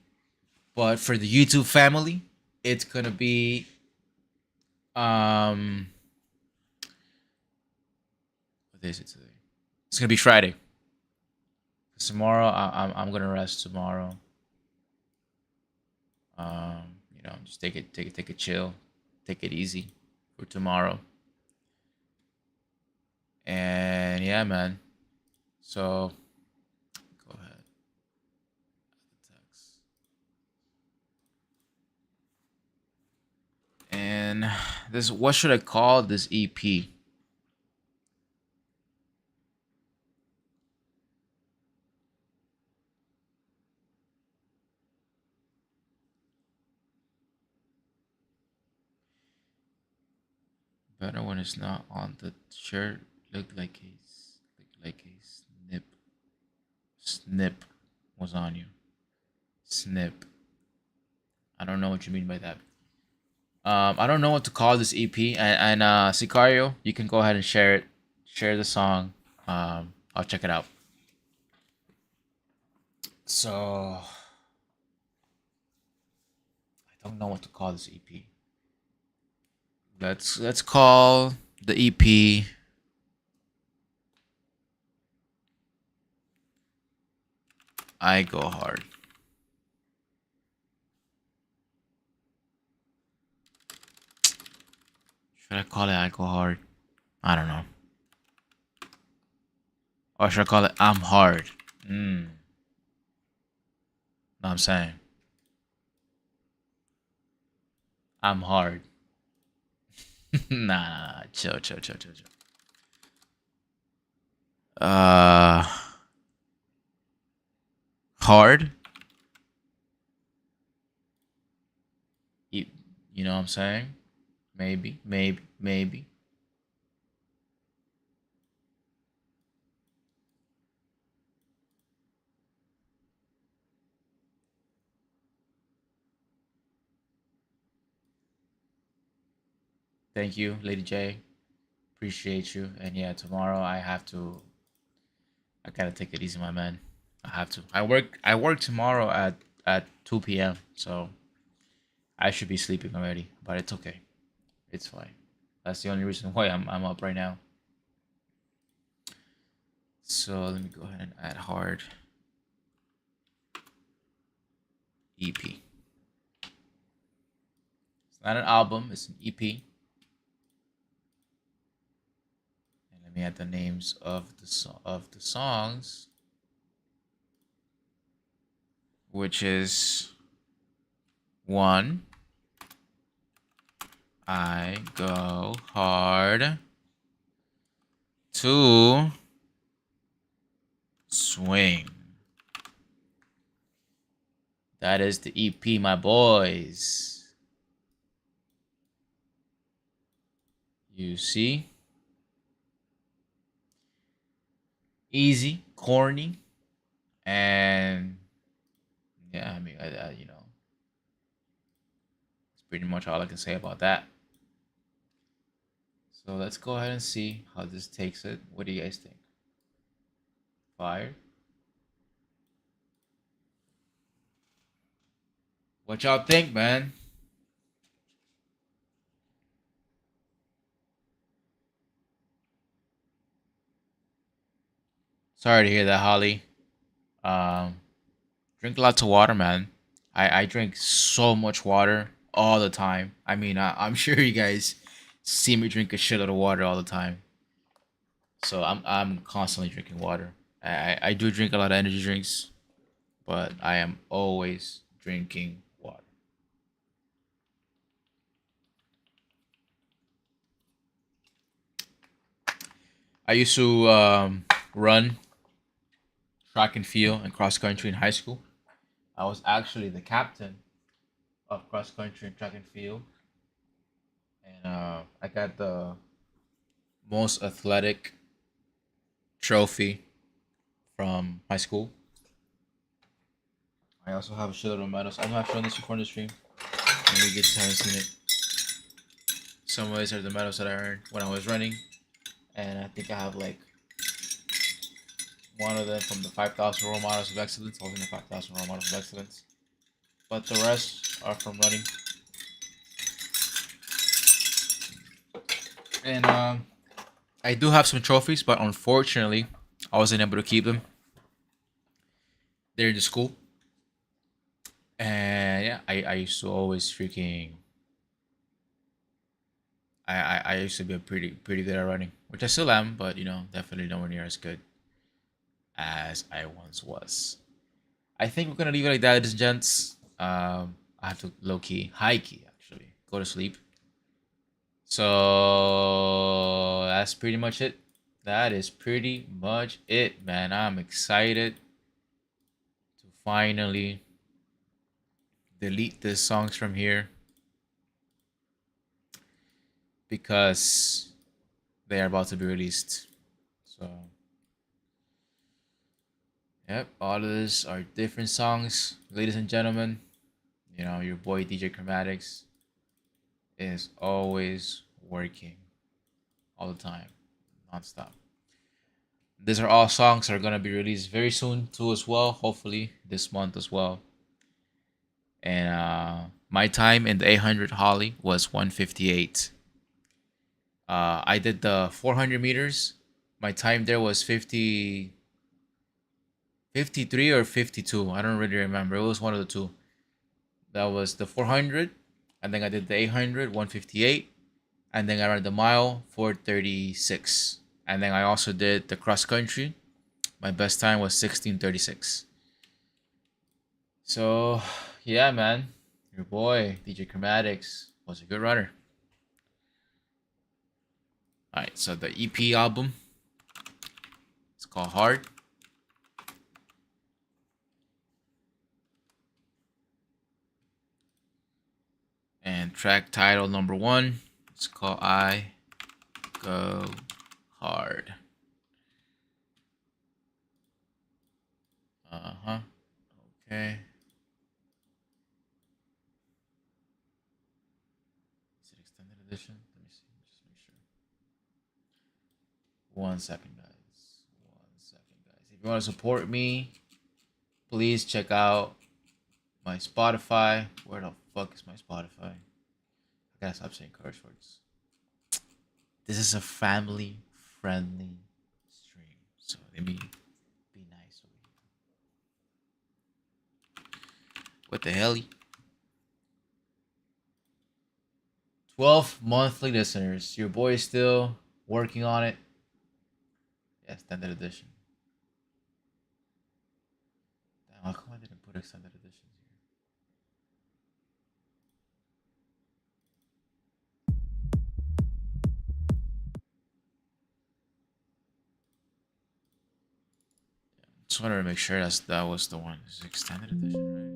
But for the YouTube family, it's gonna be um what is it today? It's gonna be Friday. Tomorrow I'm gonna rest tomorrow. Just take it chill, take it easy for tomorrow. And yeah, man. So go ahead. Text. And this, what should I call this EP? Better when it's not on the shirt. Look like a snip. Snip was on you. Snip. I don't know what you mean by that. I don't know what to call this EP. And Sicario, you can go ahead and share it. Share the song. I'll check it out. So I don't know what to call this EP. Let's call the EP I Go Hard. Should I call it I Go Hard? I don't know. Or should I call it I'm Hard? Mm. No, I'm saying I'm hard. Nah, chill. Uh, hard. You, you know what I'm saying? Maybe. Thank you, Lady J. Appreciate you. And yeah, tomorrow I gotta take it easy, my man. I have to. I work tomorrow at 2 p.m. So I should be sleeping already, but it's okay. It's fine. That's the only reason why I'm up right now. So let me go ahead and add hard EP. It's not an album, it's an EP. And let me add the names of the songs, which is one, I go hard. Two, swing. That is the EP, my boys. You see? Easy, corny, and yeah, I mean, it's pretty much all I can say about that. So let's go ahead and see how this takes it. What do you guys think? Fire? What y'all think, man? Sorry to hear that, Holly. Um, drink lots of water, man. I drink so much water all the time. I mean, I'm sure you guys see me drink a shitload of water all the time. So I'm constantly drinking water. I do drink a lot of energy drinks, but I am always drinking water. I used to run track and field and cross country in high school. I was actually the captain of cross country and track and field, and I got the most athletic trophy from high school. I also have a shitload of medals. I know I've shown this before in the stream. Maybe you guys haven't seen it. Some of these are the medals that I earned when I was running, and I think I have like one of them from the 5,000 role models of excellence. I was in the 5,000 role models of excellence, but the rest are from running. And I do have some trophies, but unfortunately, I wasn't able to keep them. They're in the school, and yeah, I used to always freaking. I used to be a pretty good at running, which I still am, but definitely nowhere near as good as I once was. I think we're gonna leave it like that, ladies and gents. I have to low key, high key actually, go to sleep. So that's pretty much it. That is pretty much it, man. I'm excited to finally delete the songs from here because they are about to be released. So, yep, all of this are different songs, ladies and gentlemen. Your boy DJ Chromatics is always working all the time, nonstop. These are all songs that are gonna be released very soon too, as well. Hopefully this month as well. And my time in the 800 Holly was 1:58. I did the 400 meters. My time there was 53 or 52. I don't really remember. It was one of the two. That was the 400, and then I did the 800, 1:58, and then I ran the mile, 4:36, and then I also did the cross country. My best time was 16:36. So, yeah, man, your boy DJ Chromatics was a good runner. All right, so the EP album, it's called Hard. And track title number 1, it's called I Go Hard. Uh-huh. Okay. Is it extended edition? Let me see. Just make sure. 1 second, guys. 1 second, guys. If you want to support me, please check out my Spotify. Where the fuck is my Spotify? I gotta stop saying curse words. This is a family friendly stream, so let me be nice over here. What the hell? 12 monthly listeners. Your boy is still working on it. Yeah, standard edition. Damn, how come I didn't put extended editions here? Just wanted to make sure that was the one. It's extended edition, right?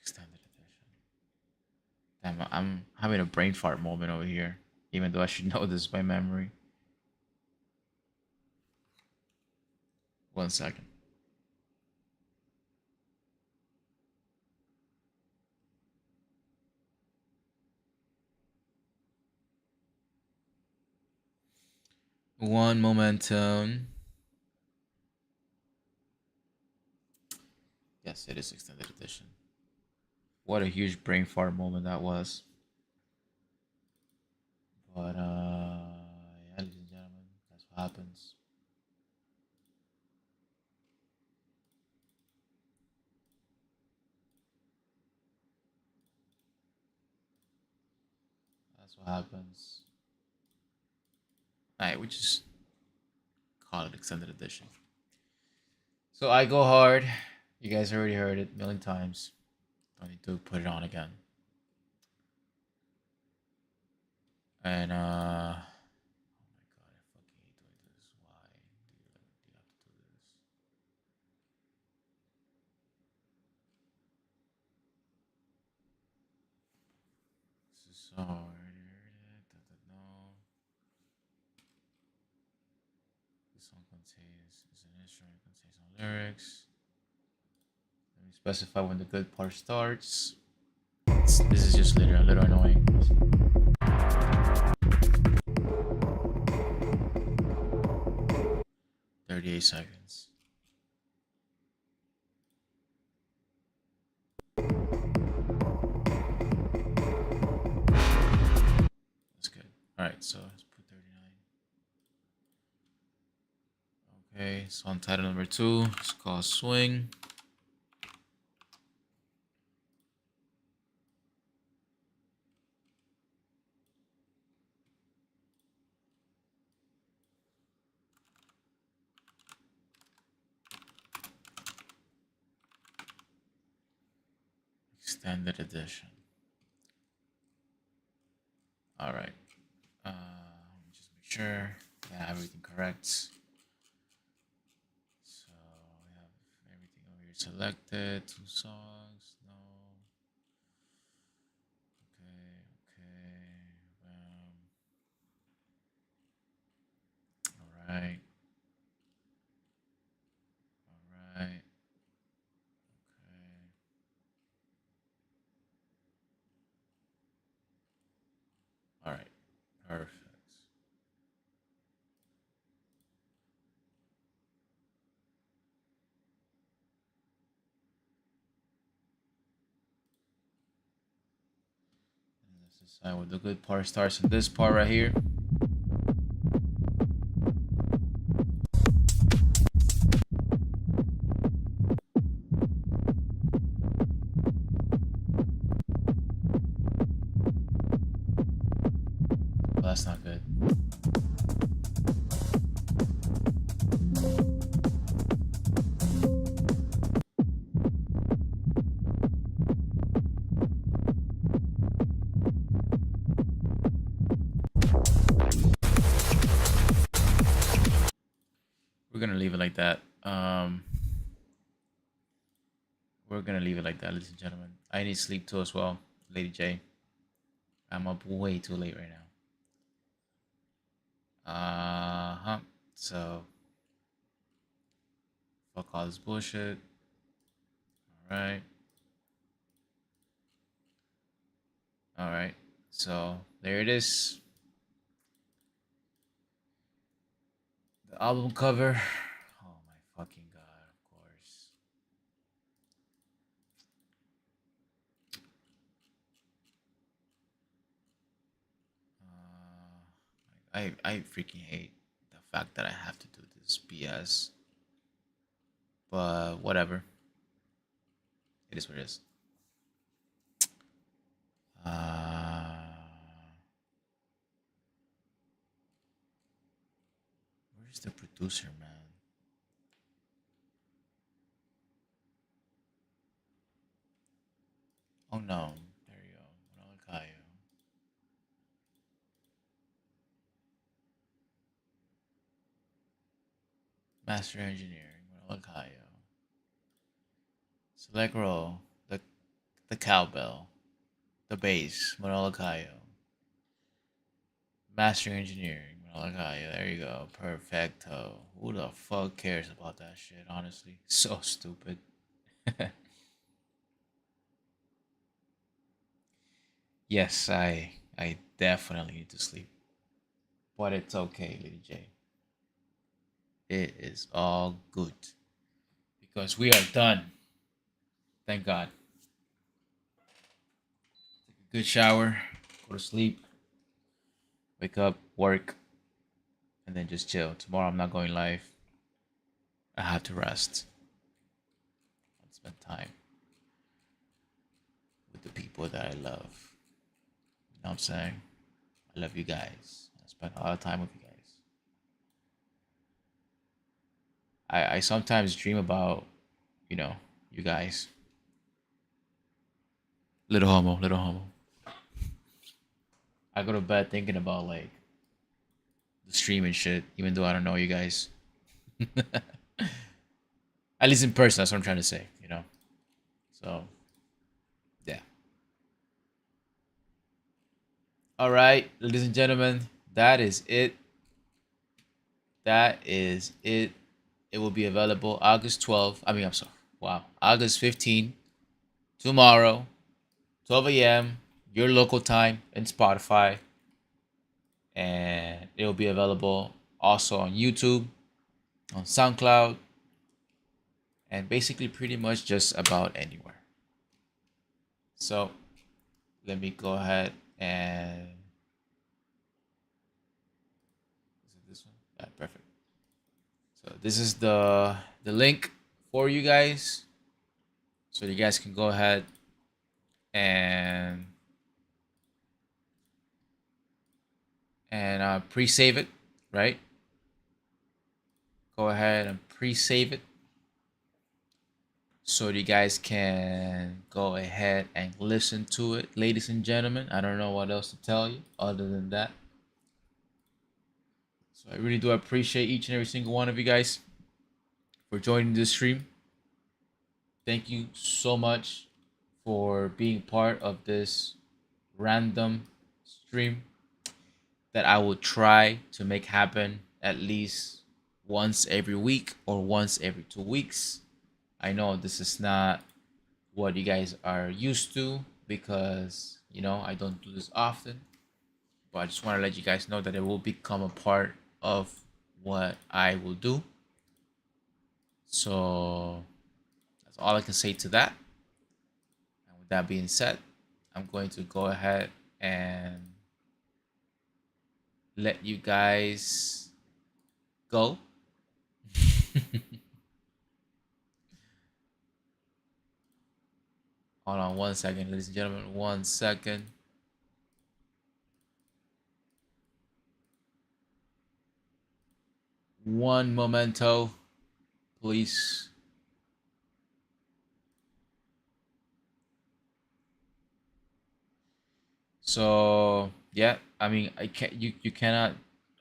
Extended edition. Damn, I'm having a brain fart moment over here, even though I should know this by memory. 1 second. One momentum. Yes, it is extended edition. What a huge brain fart moment that was. But yeah, ladies and gentlemen, that's what happens. That's what happens. Alright, we just call it extended edition. So I go hard. You guys already heard it a million times. Don't need to put it on again. And oh my god, I fucking hate doing this. Why do you have to do this? This is so hard. No. This song contains is an instrument, contains some lyrics. Let me specify when the good part starts. This is just literally a little annoying. 38 seconds. That's good. Alright, so let's put 39. Okay, so on title number 2, it's called Swing. Extended edition. All right. Let me just make sure I have everything correct. So we have everything over here selected. 2 songs. No. Okay. All right. All right. Okay. All right. Perfect. And let's decide what the good part starts in this part right here. Well, that's not good. We're gonna leave it like that. We're gonna leave it like that, ladies and gentlemen. I need sleep too as well, Lady J. I'm up way too late right now. So Fuck all this bullshit. All right. All right. So there it is. The album cover. Oh my fucking god! Of course. I freaking hate the fact that I have to do this BS. But whatever. It is what it is. Where's the producer, man? Oh no. There you go. Manolo. Master engineering. Manolo. Select role. The cowbell. The bass. Manolo. Master engineering. Manolo. There you go. Perfecto. Who the fuck cares about that shit, honestly? So stupid. Yes, I definitely need to sleep. But it's okay, Lady J. It is all good. Because we are done. Thank God. Take a good shower, go to sleep, wake up, work, and then just chill. Tomorrow I'm not going live. I have to rest and spend time with the people that I love. You know what I'm saying? I love you guys. I spend a lot of time with you guys. I sometimes dream about, you know, you guys. Little homo, little homo. I go to bed thinking about like the stream and shit, even though I don't know you guys. At least in person, that's what I'm trying to say, you know? So, yeah. All right, ladies and gentlemen, that is it. That is it. It will be available August 12th. I mean, I'm sorry. Wow. August 15th, tomorrow, 12 a.m., your local time in Spotify. And it will be available also on YouTube, on SoundCloud, and basically pretty much just about anywhere. So let me go ahead and is it this one? Yeah, perfect. So this is the link for you guys. So you guys can go ahead and pre-save it, right? Go ahead and pre-save it so you guys can go ahead and listen to it, ladies and gentlemen. I don't know what else to tell you other than that. So I really do appreciate each and every single one of you guys for joining this stream. Thank you so much for being part of this random stream that I will try to make happen at least once every week or once every 2 weeks. I know this is not what you guys are used to because, you know, I don't do this often. But I just want to let you guys know that it will become a part of what I will do. So that's all I can say to that. And with that being said, I'm going to go ahead and let you guys go. Hold on 1 second, ladies and gentlemen. 1 second. One momento, please. So yeah, I mean, I can't. You cannot.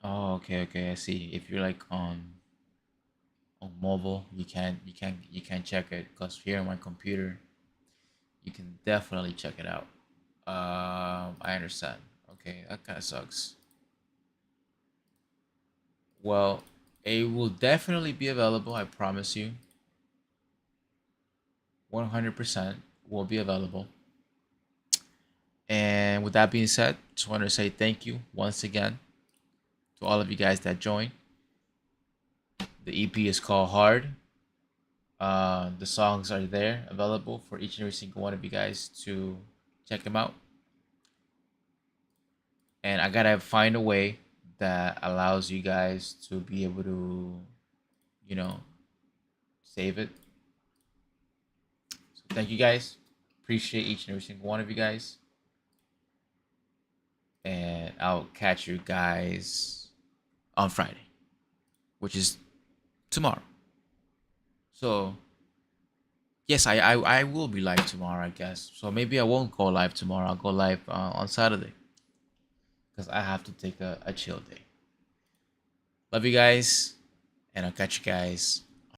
Oh, okay. I see. If you're like on mobile, you can't check it because here on my computer, you can definitely check it out. I understand. Okay, that kind of sucks. Well, it will definitely be available. I promise you. 100% will be available. And with that being said, just wanted to say thank you once again to all of you guys that joined. The EP is called Hard. The songs are there available for each and every single one of you guys to check them out. And I gotta find a way that allows you guys to be able to, you know, save it. So thank you guys. Appreciate each and every single one of you guys. And I'll catch you guys on Friday, which is tomorrow. So yes, I will be live tomorrow, I guess. So maybe I won't go live tomorrow. I'll go live on Saturday because I have to take a chill day. Love you guys, and I'll catch you guys